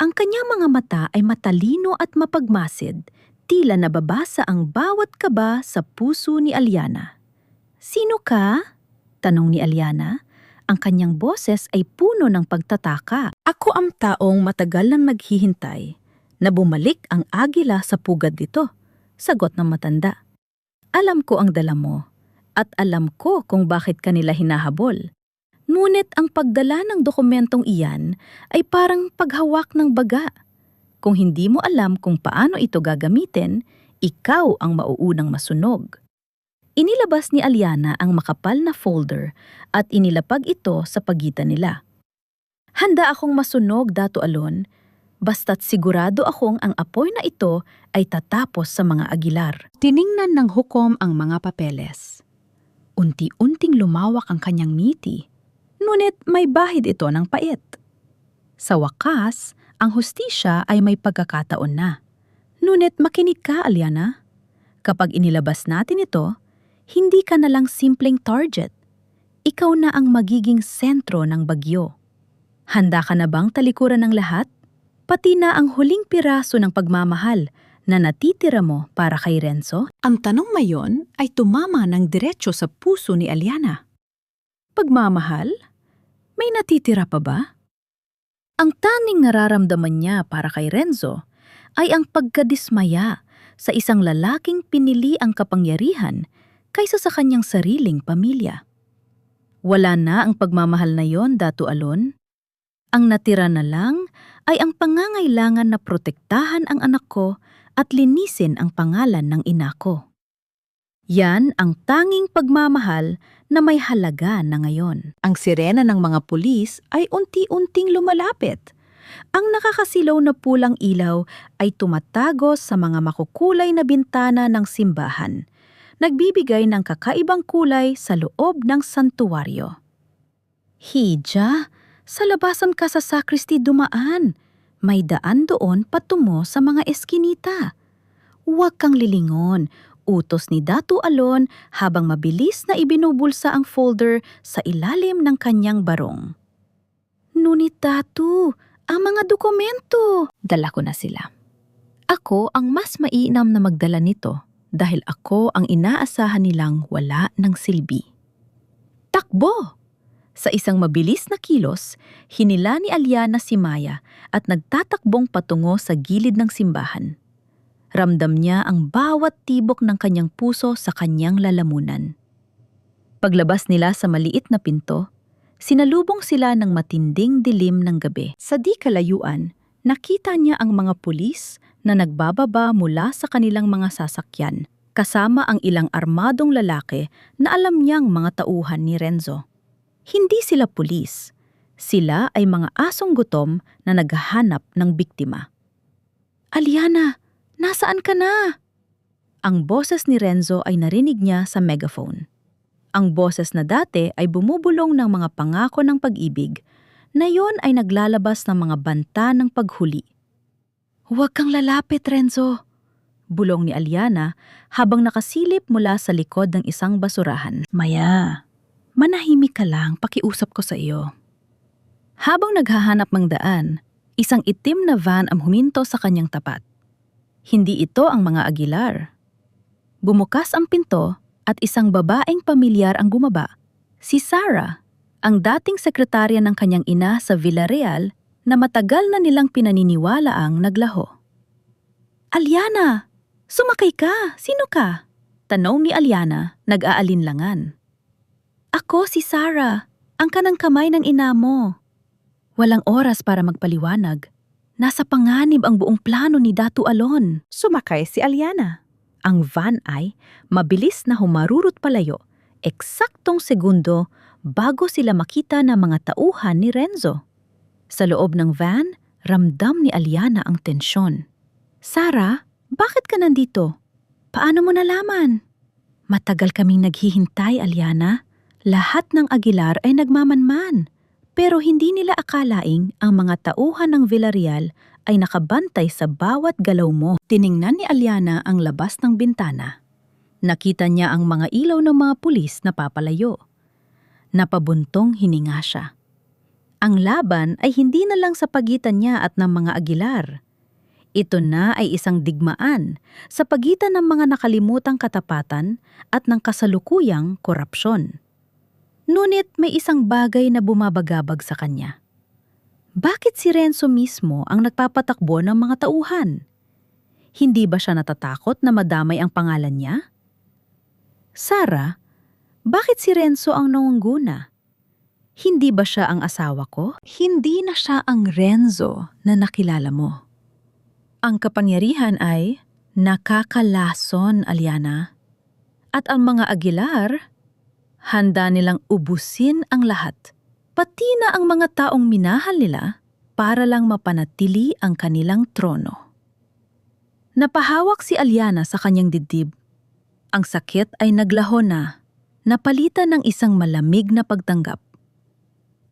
Ang kanyang mga mata ay matalino at mapagmasid, tila nababasa ang bawat kaba sa puso ni Aliana. "Sino ka?" tanong ni Aliana. Ang kanyang boses ay puno ng pagtataka. "Ako ang taong matagal nang naghihintay na bumalik ang agila sa pugad nito," sagot ng matanda. "Alam ko ang dala mo at alam ko kung bakit kanila hinahabol. Ngunit ang pagdala ng dokumentong iyan ay parang paghawak ng baga. Kung hindi mo alam kung paano ito gagamitin, ikaw ang mauunang masunog." Inilabas ni Aliana ang makapal na folder at inilapag ito sa pagitan nila. "Handa akong masunog, Datu Alon, basta't sigurado akong ang apoy na ito ay tatapos sa mga Aguilar." Tiningnan ng hukom ang mga papeles. Unti-unting lumawak ang kanyang ngiti, ngunit may bahid ito ng pait. Sa wakas, ang hustisya ay may pagkakataon na. Ngunit makinig ka, Aliana. Kapag inilabas natin ito, Hindi ka na lang simpleng target. Ikaw na ang magiging sentro ng bagyo. Handa ka na bang talikuran ng lahat? Pati na ang huling piraso ng pagmamahal na natitira mo para kay Renzo? Ang tanong mayon ay tumama ng diretso sa puso ni Aliana. Pagmamahal? May natitira pa ba? Ang tanging nararamdaman niya para kay Renzo ay ang pagkadismaya sa isang lalaking pinili ang kapangyarihan kaysa sa kanyang sariling pamilya. Wala na ang pagmamahal na yon, Datu Alon. Ang natira na lang ay ang pangangailangan na protektahan ang anak ko at linisin ang pangalan ng ina ko. Yan ang tanging pagmamahal na may halaga na ngayon. Ang sirena ng mga pulis ay unti-unting lumalapit. Ang nakakasilaw na pulang ilaw ay tumatagos sa mga makukulay na bintana ng simbahan, nagbibigay ng kakaibang kulay sa loob ng santuwaryo. Hija, sa labasan ka sa sakristi dumaan. May daan doon patungo sa mga eskinita. Huwag kang lilingon, utos ni Datu Alon habang mabilis na ibinubulsa ang folder sa ilalim ng kanyang barong. Ngunit Datu, ang mga dokumento. Dala ko na sila. Ako ang mas mainam na magdala nito dahil ako ang inaasahan nilang wala ng silbi. Takbo! Sa isang mabilis na kilos, hinila ni Aliana si Maya at nagtatakbong patungo sa gilid ng simbahan. Ramdam niya ang bawat tibok ng kanyang puso sa kanyang lalamunan. Paglabas nila sa maliit na pinto, sinalubong sila ng matinding dilim ng gabi. Sa di kalayuan, nakita niya ang mga pulis na nagbababa mula sa kanilang mga sasakyan, kasama ang ilang armadong lalaki na alam niyang mga tauhan ni Renzo. Hindi sila pulis. Sila ay mga asong gutom na naghahanap ng biktima. Aliana, nasaan ka na? Ang boses ni Renzo ay narinig niya sa megaphone. Ang boses na dati ay bumubulong ng mga pangako ng pag-ibig, na yon ay naglalabas ng mga banta ng paghuli. Huwag kang lalapit, Renzo, bulong ni Aliana habang nakasilip mula sa likod ng isang basurahan. Maya, manahimik ka lang, pakiusap ko sa iyo. Habang naghahanap ng daan, isang itim na van ang huminto sa kanyang tapat. Hindi ito ang mga Aguilar. Bumukas ang pinto at isang babaeng pamilyar ang gumaba. Si Sarah, ang dating sekretarya ng kanyang ina sa Villarreal na matagal na nilang pinaniniwala ang naglaho. Aliana, sumakay ka! Sino ka? Tanong ni Aliana, nag-aalinlangan. Ako si Sarah, ang kanang kamay ng ina mo. Walang oras para magpaliwanag. Nasa panganib ang buong plano ni Datu Alon. Sumakay si Aliana. Ang van ay mabilis na humarurot palayo, eksaktong segundo bago sila makita ng mga tauhan ni Renzo. Sa loob ng van, ramdam ni Aliana ang tensyon. Sarah, bakit ka nandito? Paano mo nalaman? Matagal kaming naghihintay, Aliana. Lahat ng Aguilar ay nagmamanman. Pero hindi nila akalaing ang mga tauhan ng Villarreal ay nakabantay sa bawat galaw mo. Tiningnan ni Aliana ang labas ng bintana. Nakita niya ang mga ilaw ng mga pulis na papalayo. Napabuntong hininga siya. Ang laban ay hindi na lang sa pagitan niya at ng mga Aguilar. Ito na ay isang digmaan sa pagitan ng mga nakalimutang katapatan at ng kasalukuyang korupsyon. Ngunit may isang bagay na bumabagabag sa kanya. Bakit si Renzo mismo ang nagpapatakbo ng mga tauhan? Hindi ba siya natatakot na madamay ang pangalan niya? Sarah, bakit si Renzo ang nangungguna? Hindi ba siya ang asawa ko? Hindi na siya ang Renzo na nakilala mo. Ang kapangyarihan ay nakakalason, Aliana. At ang mga Aguilar, handa nilang ubusin ang lahat, pati na ang mga taong minahal nila para lang mapanatili ang kanilang trono. Napahawak si Aliana sa kanyang dibdib. Ang sakit ay naglaho na, napalitan ng isang malamig na pagtanggap.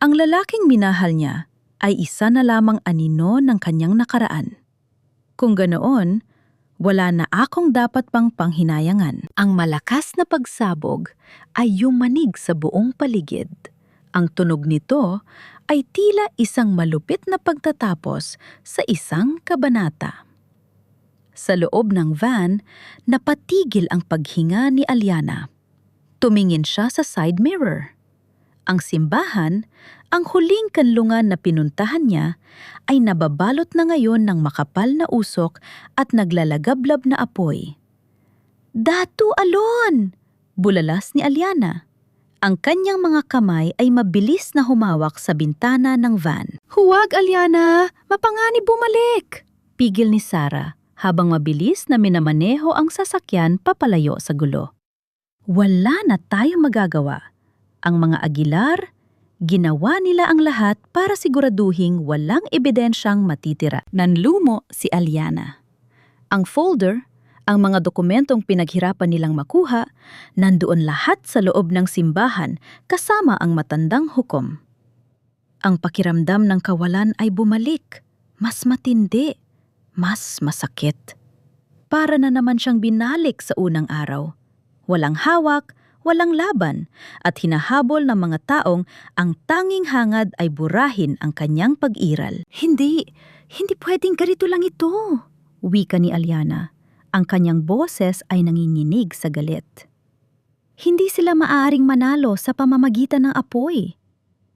Ang lalaking minahal niya ay isa na lamang anino ng kanyang nakaraan. Kung ganoon, Wala na akong dapat pang panghinayangan. Ang malakas na pagsabog ay yumanig sa buong paligid. Ang tunog nito ay tila isang malupit na pagtatapos sa isang kabanata. Sa loob ng van, napatigil ang paghinga ni Aliana. Tumingin siya sa side mirror. Ang simbahan, ang huling kanlungan na pinuntahan niya, ay nababalot na ngayon ng makapal na usok at naglalagablab na apoy. "Datu Alon!" bulalas ni Aliana. Ang kanyang mga kamay ay mabilis na humawak sa bintana ng van. "Huwag, Aliana! Mapanganib bumalik!" Pigil ni Sarah habang mabilis na minamaneho ang sasakyan papalayo sa gulo. Wala na tayong magagawa. Ang mga Aguilar, ginawa nila ang lahat para siguraduhing walang ebidensyang matitira. Nanlumo si Aliana. Ang folder, ang mga dokumentong pinaghirapan nilang makuha, nandoon lahat sa loob ng simbahan kasama ang matandang hukom. Ang pakiramdam ng kawalan ay bumalik. Mas matindi, mas masakit. Para na naman siyang binalik sa unang araw. Walang hawak, walang laban, at hinahabol ng mga taong ang tanging hangad ay burahin ang kanyang pag-iral. Hindi pwedeng ganito lang ito, wika ni Aliana. Ang kanyang boses ay nanginginig sa galit. Hindi sila maaaring manalo sa pamamagitan ng apoy.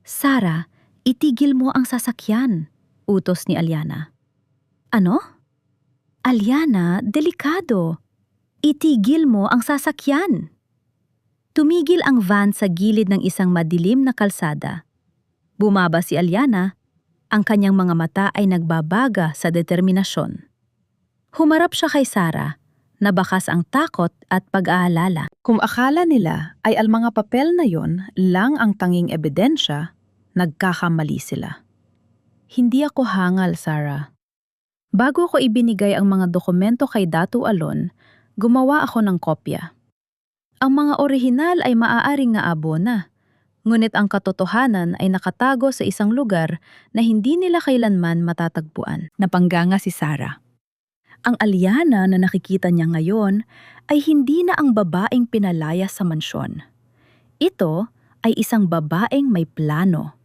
"Sarah, itigil mo ang sasakyan," utos ni Aliana. "Ano?" "Aliana, delikado. Itigil mo ang sasakyan." Tumigil ang van sa gilid ng isang madilim na kalsada. Bumaba si Aliana, ang kanyang mga mata ay nagbabaga sa determinasyon. Humarap siya kay Sarah, nabakas ang takot at pag-aalala. Kung akala nila ay ang mga papel na yon lang ang tanging ebidensya, nagkakamali sila. "Hindi ako hangal, Sarah. Bago ko ibinigay ang mga dokumento kay Datu Alon, gumawa ako ng kopya. Ang mga orihinal ay maaaring naabo na, ngunit ang katotohanan ay nakatago sa isang lugar na hindi nila kailanman matatagpuan." Napangganga si Sarah. Ang Aliana na nakikita niya ngayon ay hindi na ang babaeng pinalaya sa mansyon. Ito ay isang babaeng may plano.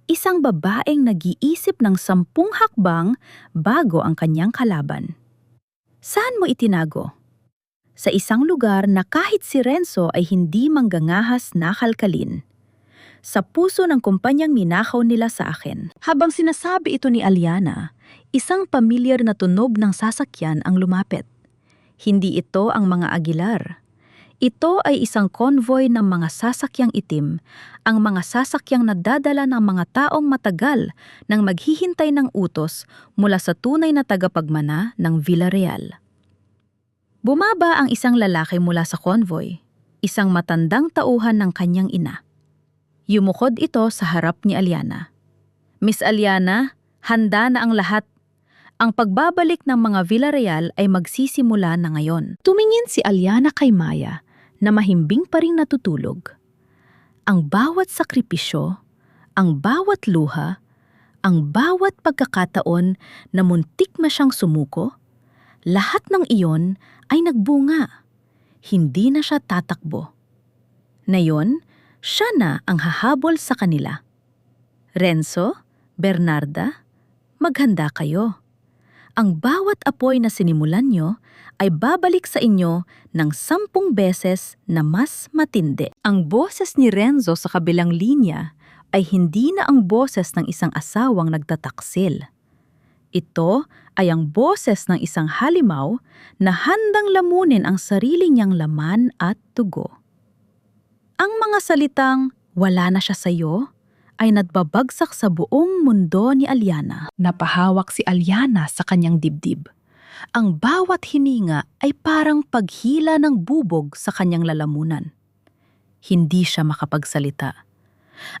Isang babaeng nag-iisip ng 10 hakbang bago ang kanyang kalaban. Saan mo itinago? Sa isang lugar na kahit si Renzo ay hindi manggangahas nakalkalin. Sa puso ng kumpanyang ninakaw nila sa akin. Habang sinasabi ito ni Aliana, isang pamilyar na tunog ng sasakyan ang lumapit. Hindi ito ang mga Aguilar. Ito ay isang convoy ng mga sasakyang itim, ang mga sasakyang nadadala ng mga taong matagal nang maghihintay ng utos mula sa tunay na tagapagmana ng Villarreal. Bumaba ang isang lalaki mula sa convoy, isang matandang tauhan ng kanyang ina. Yumukod ito sa harap ni Aliana. "Miss Aliana, handa na ang lahat. Ang pagbabalik ng mga Villarreal ay magsisimula na ngayon." Tumingin si Aliana kay Maya na mahimbing pa rin natutulog. Ang bawat sakripisyo, ang bawat luha, ang bawat pagkakataon na muntik na siyang sumuko, lahat ng iyon ay nagbunga. Hindi na siya tatakbo. Ngayon, siya na ang hahabol sa kanila. "Renzo, Bernarda, maghanda kayo. Ang bawat apoy na sinimulan nyo ay babalik sa inyo ng 10 beses na mas matindi." Ang boses ni Renzo sa kabilang linya ay hindi na ang boses ng isang asawang nagtataksil. Ito ay ang boses ng isang halimaw na handang lamunin ang sarili niyang laman at dugo. Ang mga salitang, "Wala na siya sa'yo," ay nagbabagsak sa buong mundo ni Aliana. Napahawak si Aliana sa kanyang dibdib. Ang bawat hininga ay parang paghila ng bubog sa kanyang lalamunan. Hindi siya makapagsalita.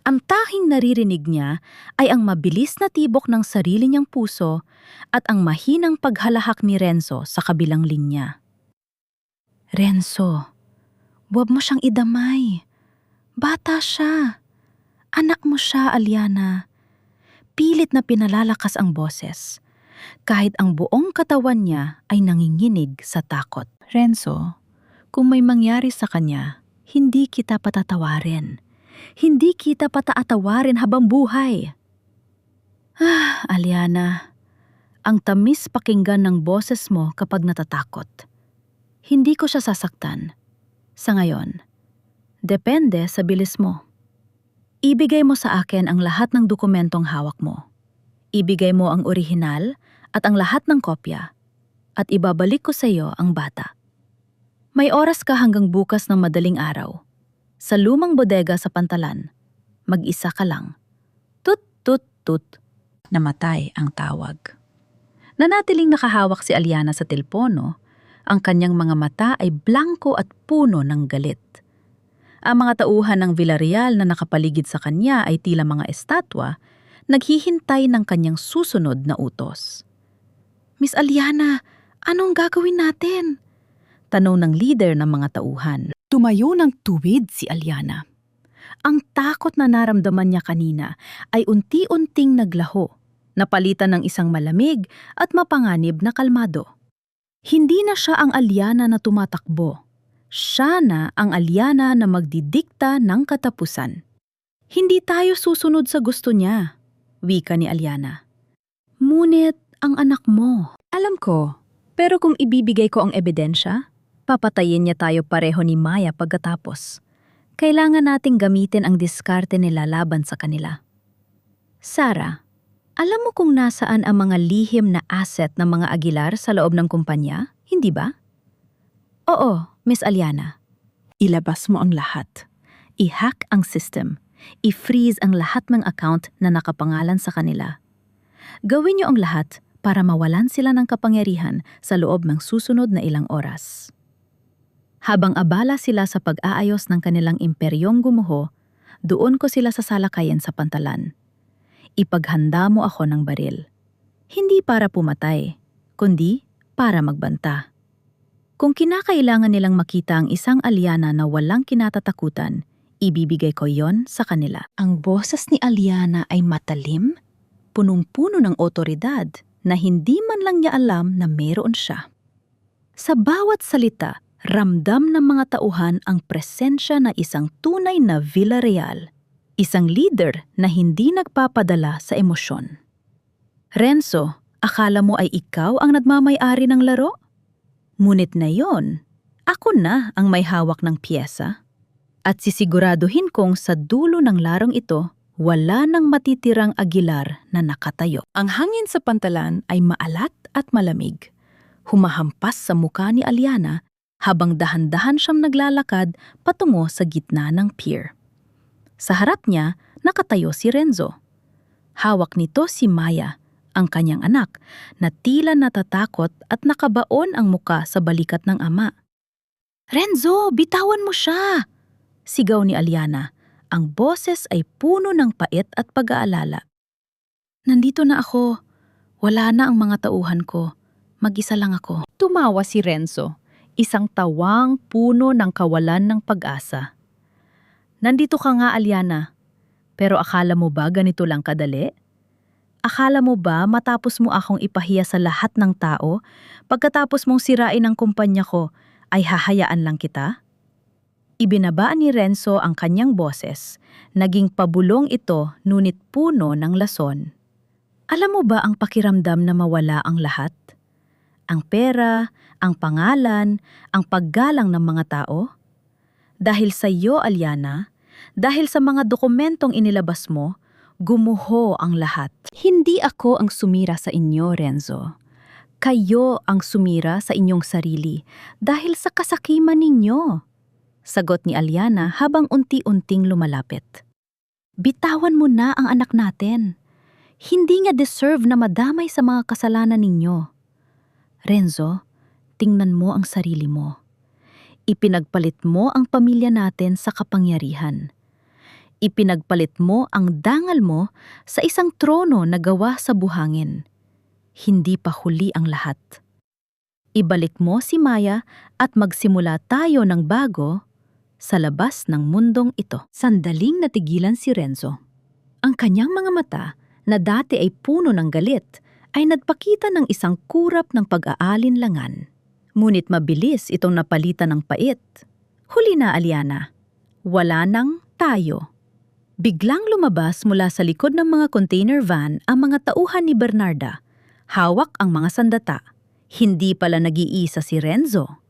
Ang tanging naririnig niya ay ang mabilis na tibok ng sarili niyang puso at ang mahinang paghalahak ni Renzo sa kabilang linya. "Renzo, huwag mo siyang idamay. Bata siya. Anak mo siya, Aliana." Pilit na pinalalakas ang boses. kahit ang buong katawan niya ay nanginginig sa takot. Renzo, kung may mangyari sa kanya, hindi kita patatawarin. Hindi kita pataatawarin habang buhay. Aliana, ang tamis pakinggan ng boses mo kapag natatakot. Hindi ko siya sasaktan. Sa ngayon, depende sa bilis mo. Ibigay mo sa akin ang lahat ng dokumentong hawak mo. Ibigay mo ang orihinal at ang lahat ng kopya. At ibabalik ko sa iyo ang bata. May oras ka hanggang bukas ng madaling araw. Sa lumang bodega sa Pantalan. Mag-isa ka lang. Tut, tut, tut. Namatay ang tawag. Nanatiling nakahawak si Aliana sa telpono. Ang kanyang mga mata ay blanko at puno ng galit. Ang mga tauhan ng Villarreal na nakapaligid sa kanya ay tila mga estatwa, naghihintay ng kanyang susunod na utos. Miss Aliana, anong gagawin natin? Tanong ng leader ng mga tauhan. Tumayo ng tuwid si Aliana. Ang takot na naramdaman niya kanina ay unti-unting naglaho, napalitan ng isang malamig at mapanganib na kalmado. Hindi na siya ang Aliana na tumatakbo. Siya na ang Aliana na magdidikta ng katapusan. Hindi tayo susunod sa gusto niya, wika ni Aliana. Ngunit ang anak mo. Alam ko, pero kung ibibigay ko ang ebidensya, papatayin niya tayo pareho ni Maya pagkatapos. Kailangan nating gamitin ang diskarte nila laban sa kanila. Sarah, alam mo kung nasaan ang mga lihim na asset ng mga Aguilar sa loob ng kumpanya, hindi ba? Oo, Miss Aliana. Ilabas mo ang lahat. I-hack ang system. I-freeze ang lahat ng account na nakapangalan sa kanila. Gawin niyo ang lahat para mawalan sila ng kapangyarihan sa loob ng susunod na ilang oras. Habang abala sila sa pag-aayos ng kanilang imperyong gumuho, doon ko sila sasalakayin sa Pantalan. Ipaghanda mo ako ng baril. Hindi para pumatay, kundi para magbanta. Kung kinakailangan nilang makita ang isang Aliana na walang kinatatakutan, ibibigay ko yon sa kanila. Ang boses ni Aliana ay matalim, punong-puno ng otoridad na hindi man lang niya alam na meron siya. Sa bawat salita, ramdam ng mga tauhan ang presensya na isang tunay na Villarreal. Isang leader na hindi nagpapadala sa emosyon. Renzo, akala mo ay ikaw ang nagmamay-ari ng laro? Ngunit na yon, ako na ang may hawak ng piyesa. At sisiguraduhin kong sa dulo ng larong ito, wala nang matitirang Aguilar na nakatayo. Ang hangin sa Pantalan ay maalat at malamig. Humahampas sa mukha ni Aliana habang dahan-dahan siyang naglalakad patungo sa gitna ng pier. Sa harap niya, nakatayo si Renzo. Hawak nito si Maya, ang kanyang anak, na tila natatakot at nakabaon ang muka sa balikat ng ama. Renzo, bitawan mo siya! Sigaw ni Aliana. Ang boses ay puno ng pait at pag-aalala. Nandito na ako. Wala na ang mga tauhan ko. Mag-isa lang ako. Tumawa si Renzo, isang tawang puno ng kawalan ng pag-asa. Nandito ka nga, Aliana. Pero akala mo ba ganito lang kadali? Akala mo ba matapos mo akong ipahiya sa lahat ng tao, pagkatapos mong sirain ang kumpanya ko, ay hahayaan lang kita? Ibinabaan ni Renzo ang kanyang boses. Naging pabulong ito ngunit puno ng lason. Alam mo ba ang pakiramdam na mawala ang lahat? Ang pera, ang pangalan, ang paggalang ng mga tao? Dahil sa iyo, Aliana, dahil sa mga dokumentong inilabas mo, gumuho ang lahat. Hindi ako ang sumira sa inyo, Renzo. Kayo ang sumira sa inyong sarili dahil sa kasakiman ninyo. Sagot ni Aliana habang unti-unting lumalapit. Bitawan mo na ang anak natin. Hindi niya deserve na madamay sa mga kasalanan ninyo. Renzo, tingnan mo ang sarili mo. Ipinagpalit mo ang pamilya natin sa kapangyarihan. Ipinagpalit mo ang dangal mo sa isang trono na gawa sa buhangin. Hindi pa huli ang lahat. Ibalik mo si Maya at magsimula tayo ng bago sa labas ng mundong ito. Sandaling natigilan si Renzo. Ang kanyang mga mata na dati ay puno ng galit ay nagpakita ng isang kurap ng pag-aalinlangan. Ngunit mabilis itong napalitan ng pait. Huli na, Aliana. Wala nang tayo. Biglang lumabas mula sa likod ng mga container van ang mga tauhan ni Bernarda. Hawak ang mga sandata. Hindi pala nag-iisa si Renzo.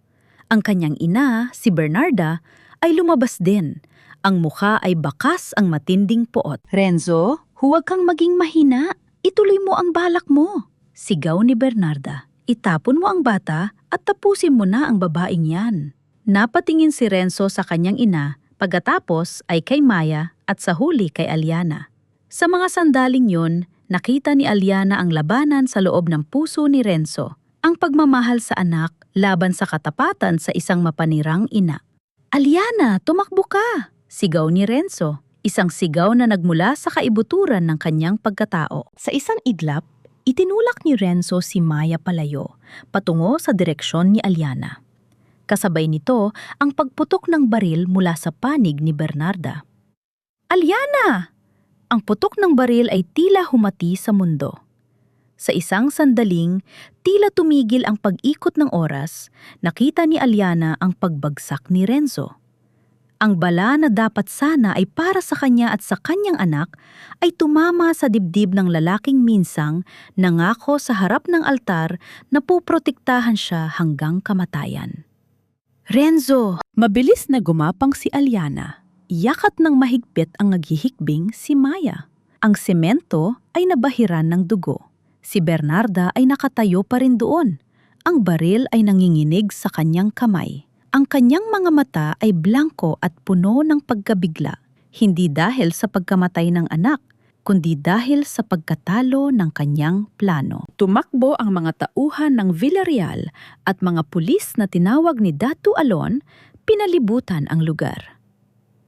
Ang kanyang ina, si Bernarda, ay lumabas din. Ang mukha ay bakas ang matinding poot. Renzo, huwag kang maging mahina. Ituloy mo ang balak mo. Sigaw ni Bernarda. Itapon mo ang bata at tapusin mo na ang babaeng yan. Napatingin si Renzo sa kanyang ina, pagkatapos ay kay Maya at sa huli kay Aliana. Sa mga sandaling yun, nakita ni Aliana ang labanan sa loob ng puso ni Renzo, ang pagmamahal sa anak laban sa katapatan sa isang mapanirang ina. Aliana, tumakbo ka! Sigaw ni Renzo, isang sigaw na nagmula sa kaibuturan ng kanyang pagkatao. Sa isang iglap, itinulak ni Renzo si Maya palayo, patungo sa direksyon ni Aliana. Kasabay nito ang pagputok ng baril mula sa panig ni Bernarda. Aliana! Ang putok ng baril ay tila humati sa mundo. Sa isang sandaling, tila tumigil ang pag-ikot ng oras, nakita ni Aliana ang pagbagsak ni Renzo. Ang bala na dapat sana ay para sa kanya at sa kanyang anak ay tumama sa dibdib ng lalaking minsang nangako sa harap ng altar na puprotektahan siya hanggang kamatayan. Renzo! Mabilis na gumapang si Aliana. Yakat ng mahigpit ang naghihikbing si Maya. Ang semento ay nabahiran ng dugo. Si Bernarda ay nakatayo pa rin doon. Ang baril ay nanginginig sa kanyang kamay. Ang kanyang mga mata ay blanko at puno ng pagkabigla, hindi dahil sa pagkamatay ng anak, kundi dahil sa pagkatalo ng kanyang plano. Tumakbo ang mga tauhan ng Villarreal at mga pulis na tinawag ni Datu Alon, pinalibutan ang lugar.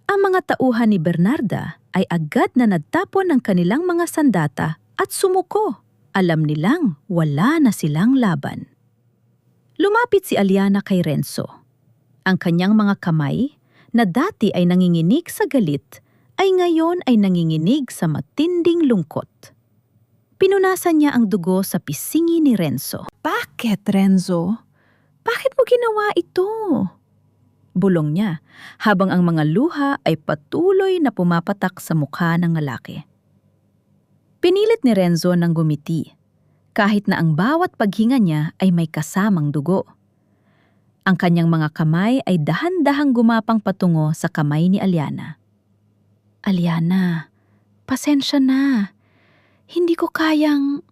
Ang mga tauhan ni Bernarda ay agad na nagtapon ng kanilang mga sandata at sumuko. Alam nilang wala na silang laban. Lumapit si Aliana kay Renzo. Ang kanyang mga kamay, na dati ay nanginginig sa galit, ay ngayon ay nanginginig sa matinding lungkot. Pinunasan niya ang dugo sa pisingi ni Renzo. Bakit, Renzo? Bakit mo ginawa ito? Bulong niya, habang ang mga luha ay patuloy na pumapatak sa mukha ng lalaki. Pinilit ni Renzo ng gumiti, kahit na ang bawat paghinga niya ay may kasamang dugo. Ang kanyang mga kamay ay dahan-dahang gumapang patungo sa kamay ni Aliana. Aliana, pasensya na. Hindi ko kayang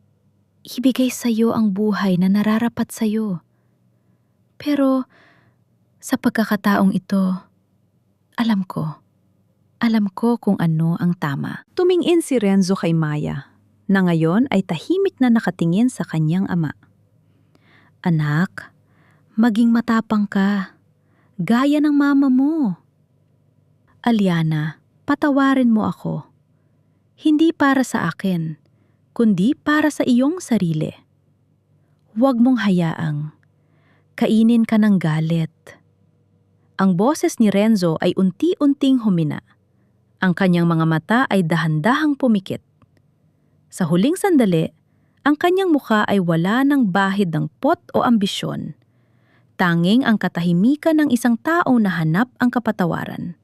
ibigay sa iyo ang buhay na nararapat sa iyo. Pero sa pagkakataong ito, alam ko kung ano ang tama. Tumingin si Renzo kay Maya, na ngayon ay tahimik na nakatingin sa kanyang ama. Anak, maging matapang ka, gaya ng mama mo. Aliana, patawarin mo ako. Hindi para sa akin, kundi para sa iyong sarili. Huwag mong hayaang kainin ka ng galit. Ang boses ni Renzo ay unti-unting humina. Ang kanyang mga mata ay dahan-dahang pumikit. Sa huling sandali, ang kanyang mukha ay wala ng bahid ng pot o ambisyon. Tanging ang katahimikan ng isang tao na hanap ang kapatawaran.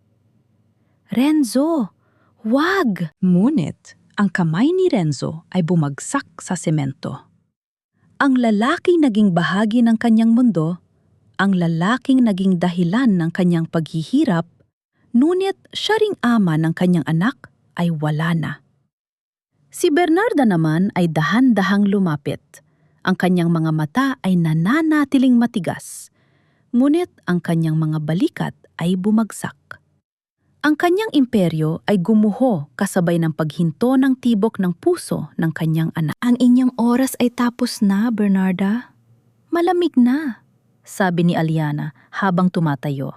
Renzo, wag! Ngunit, ang kamay ni Renzo ay bumagsak sa semento. Ang lalaking naging bahagi ng kanyang mundo, ang lalaking naging dahilan ng kanyang paghihirap, ngunit siya ring ama ng kanyang anak ay wala na. Si Bernarda naman ay dahan-dahang lumapit. Ang kanyang mga mata ay nananatiling matigas, ngunit ang kanyang mga balikat ay bumagsak. Ang kanyang imperyo ay gumuho kasabay ng paghinto ng tibok ng puso ng kanyang anak. Ang inyong oras ay tapos na, Bernarda. Malamig na, sabi ni Aliana habang tumatayo.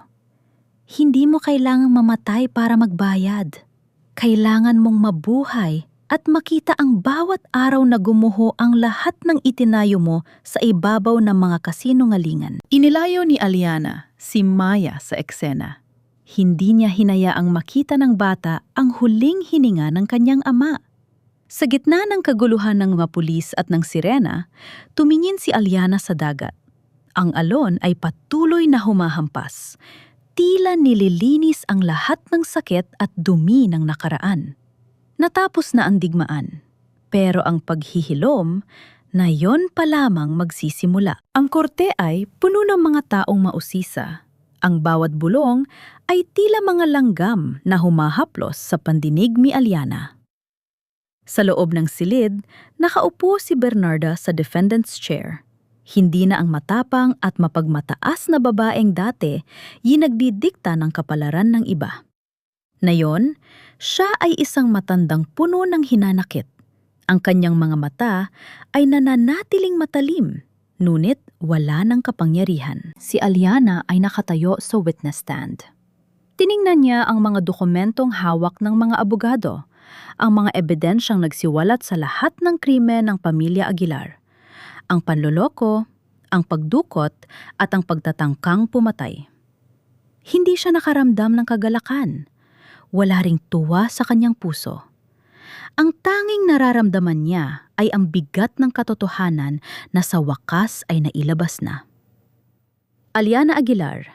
Hindi mo kailangang mamatay para magbayad. Kailangan mong mabuhay at makita ang bawat araw na gumuho ang lahat ng itinayo mo sa ibabaw ng mga kasinungalingan. Inilayo ni Aliana si Maya sa eksena. Hindi niya hinayaang makita ng bata ang huling hininga ng kanyang ama. Sa gitna ng kaguluhan ng mga pulis at ng sirena, tumingin si Aliana sa dagat. Ang alon ay patuloy na humahampas. Tila nililinis ang lahat ng sakit at dumi ng nakaraan. Natapos na ang digmaan. Pero ang paghihilom, na yon pa lamang magsisimula. Ang korte ay puno ng mga taong mausisa. Ang bawat bulong ay tila mga langgam na humahaplos sa pandinig ni Aliana. Sa loob ng silid, nakaupo si Bernarda sa defendant's chair. Hindi na ang matapang at mapagmataas na babaeng dati nagdidikta ng kapalaran ng iba. Ngayon, siya ay isang matandang puno ng hinanakit. Ang kanyang mga mata ay nananatiling matalim, ngunit wala ng kapangyarihan. Si Aliana ay nakatayo sa witness stand. Tiningnan niya ang mga dokumentong hawak ng mga abogado, ang mga ebidensyang nagsiwalat sa lahat ng krimen ng pamilya Aguilar. Ang panloloko, ang pagdukot at ang pagtatangkang pumatay. Hindi siya nakaramdam ng kagalakan. Wala ring tuwa sa kanyang puso. Ang tanging nararamdaman niya ay ang bigat ng katotohanan na sa wakas ay nailabas na. Aliana Aguilar,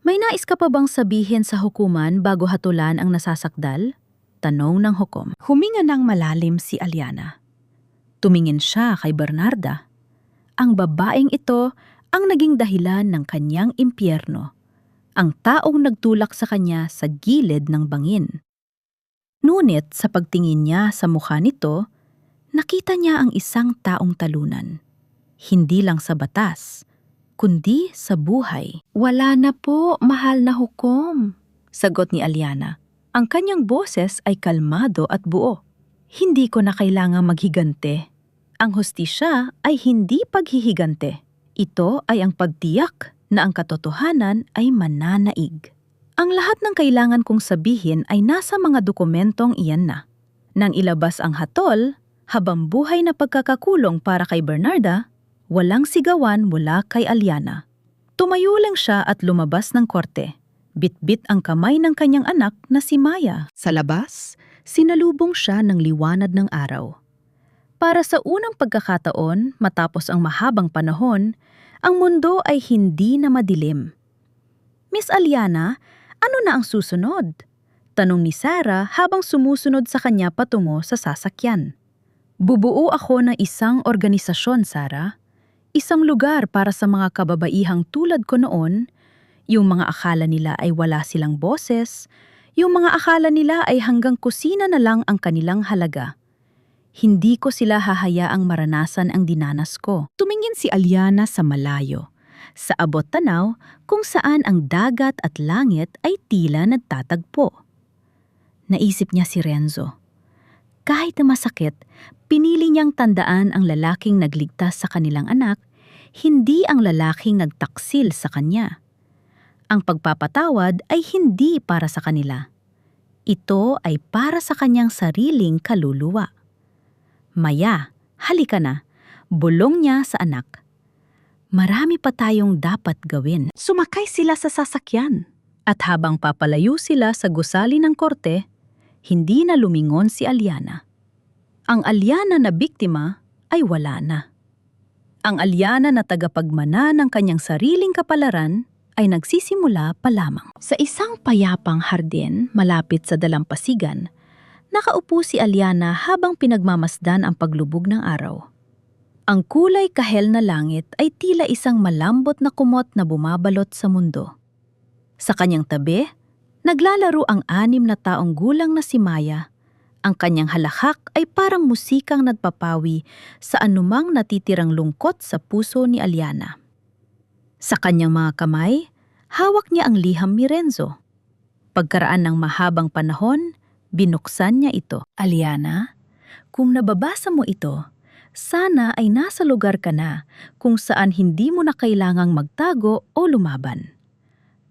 may nais ka pa bang sabihin sa hukuman bago hatulan ang nasasakdal? Tanong ng hukom. Huminga ng malalim si Aliana. Tumingin siya kay Bernarda. Ang babaeng ito ang naging dahilan ng kanyang impyerno. Ang taong nagtulak sa kanya sa gilid ng bangin. Ngunit sa pagtingin niya sa mukha nito, nakita niya ang isang taong talunan. Hindi lang sa batas, kundi sa buhay. Wala na po, mahal na hukom, sagot ni Aliana. Ang kanyang boses ay kalmado at buo. Hindi ko na kailangang maghigante. Ang hustisya ay hindi paghihigante. Ito ay ang pagtiyak na ang katotohanan ay mananaig. Ang lahat ng kailangan kong sabihin ay nasa mga dokumentong iyan na. Nang ilabas ang hatol, habang buhay na pagkakakulong para kay Bernarda, walang sigawan mula kay Aliana. Tumayo lang siya at lumabas ng korte. Bit-bit ang kamay ng kanyang anak na si Maya. Sa labas, sinalubong siya ng liwanag ng araw. Para sa unang pagkakataon, matapos ang mahabang panahon, ang mundo ay hindi na madilim. Miss Aliana, ano na ang susunod? Tanong ni Sarah habang sumusunod sa kanya patungo sa sasakyan. Bubuo ako ng isang organisasyon, Sarah. Isang lugar para sa mga kababaihang tulad ko noon, yung mga akala nila ay wala silang boses, yung mga akala nila ay hanggang kusina na lang ang kanilang halaga. Hindi ko sila hahayaang maranasan ang dinanas ko. Tumingin si Aliana sa malayo. Sa abot tanaw kung saan ang dagat at langit ay tila nagtatagpo. Naisip niya si Renzo. Kahit na masakit, pinili niyang tandaan ang lalaking nagligtas sa kanilang anak, hindi ang lalaking nagtaksil sa kanya. Ang pagpapatawad ay hindi para sa kanila. Ito ay para sa kanyang sariling kaluluwa. Maya, halika na, bulong niya sa anak. Marami pa tayong dapat gawin. Sumakay sila sa sasakyan. At habang papalayo sila sa gusali ng korte, hindi na lumingon si Aliana. Ang Aliana na biktima ay wala na. Ang Aliana na tagapagmana ng kanyang sariling kapalaran ay nagsisimula pa lamang. Sa isang payapang hardin malapit sa dalampasigan, nakaupo si Aliana habang pinagmamasdan ang paglubog ng araw. Ang kulay kahel na langit ay tila isang malambot na kumot na bumabalot sa mundo. Sa kanyang tabi, naglalaro ang 6 na taong gulang na si Maya. Ang kanyang halakhak ay parang musikang nagpapawi sa anumang natitirang lungkot sa puso ni Aliana. Sa kanyang mga kamay, hawak niya ang liham ni Renzo. Pagkaraan ng mahabang panahon, binuksan niya ito. Aliana, kung nababasa mo ito, sana ay nasa lugar ka na kung saan hindi mo na kailangang magtago o lumaban.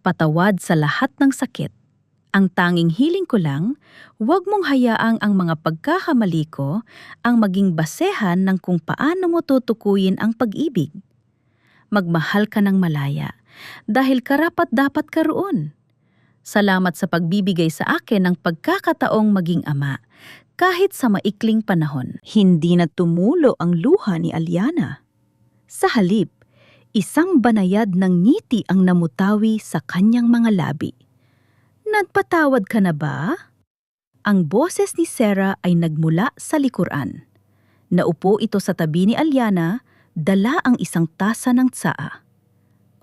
Patawad sa lahat ng sakit. Ang tanging hiling ko lang, huwag mong hayaang ang mga pagkakamali ko ang maging basehan ng kung paano mo tutukuyin ang pag-ibig. Magmahal ka ng malaya dahil karapat-dapat ka roon. Salamat sa pagbibigay sa akin ng pagkakataong maging ama. Kahit sa maikling panahon, hindi na tumulo ang luha ni Aliana. Sa halip, isang banayad ng ngiti ang namutawi sa kanyang mga labi. Nagpatawad ka na ba? Ang boses ni Sarah ay nagmula sa likuran. Naupo ito sa tabi ni Aliana, dala ang isang tasa ng tsaa.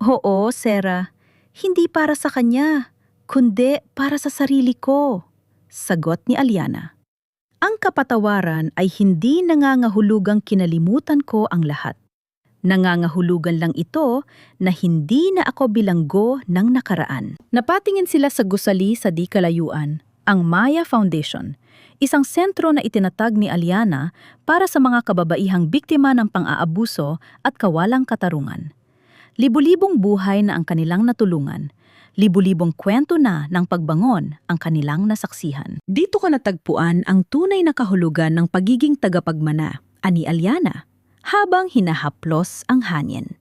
Oo, Sarah, hindi para sa kanya, kundi para sa sarili ko, sagot ni Aliana. Ang kapatawaran ay hindi nangangahulugang kinalimutan ko ang lahat. Nangangahulugan lang ito na hindi na ako bilanggo ng nakaraan. Napatingin sila sa gusali sa di kalayuan, ang Maya Foundation, isang sentro na itinatag ni Aliana para sa mga kababaihang biktima ng pang-aabuso at kawalang katarungan. Libu-libong buhay na ang kanilang natulungan. Libu-libong kwento na ng pagbangon ang kanilang nasaksihan. Dito ko natagpuan ang tunay na kahulugan ng pagiging tagapagmana, ani Aliana, habang hinahaplos ang hangin.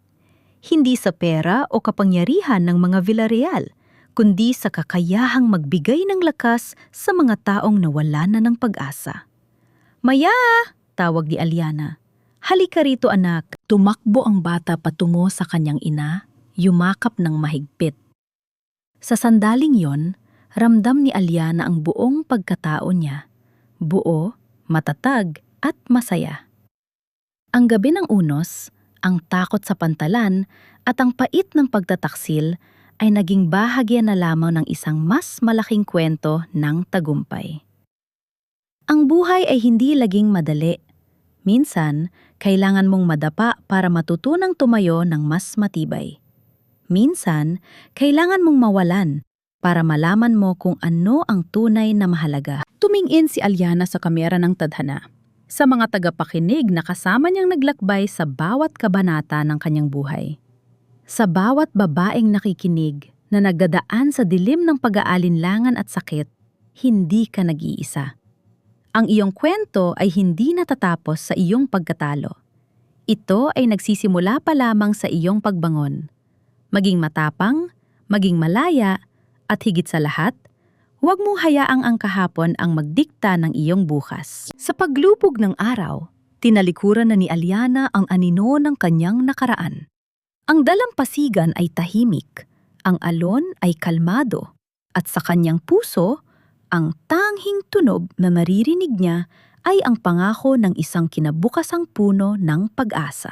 Hindi sa pera o kapangyarihan ng mga Villarreal, kundi sa kakayahang magbigay ng lakas sa mga taong nawalan na ng pag-asa. Maya! Tawag ni Aliana. Halika rito anak. Tumakbo ang bata patungo sa kanyang ina, yumakap ng mahigpit. Sa sandaling yon, ramdam ni Aliana ang buong pagkatao niya. Buo, matatag, at masaya. Ang gabi ng unos, ang takot sa pantalan, at ang pait ng pagtataksil ay naging bahagya na lamang ng isang mas malaking kwento ng tagumpay. Ang buhay ay hindi laging madali. Minsan, kailangan mong madapa para matutunang tumayo ng mas matibay. Minsan, kailangan mong mawalan para malaman mo kung ano ang tunay na mahalaga. Tumingin si Aliana sa kamera ng tadhana. Sa mga tagapakinig na kasama niyang naglakbay sa bawat kabanata ng kanyang buhay. Sa bawat babaeng nakikinig na nagdadaan sa dilim ng pag-aalinlangan at sakit, hindi ka nag-iisa. Ang iyong kwento ay hindi natatapos sa iyong pagkatalo. Ito ay nagsisimula pa lamang sa iyong pagbangon. Maging matapang, maging malaya, at higit sa lahat, huwag mo hayaang ang kahapon ang magdikta ng iyong bukas. Sa paglubog ng araw, tinalikuran na ni Aliana ang anino ng kanyang nakaraan. Ang dalampasigan ay tahimik, ang alon ay kalmado, at sa kanyang puso, ang tanghing tunog na maririnig niya ay ang pangako ng isang kinabukasang puno ng pag-asa.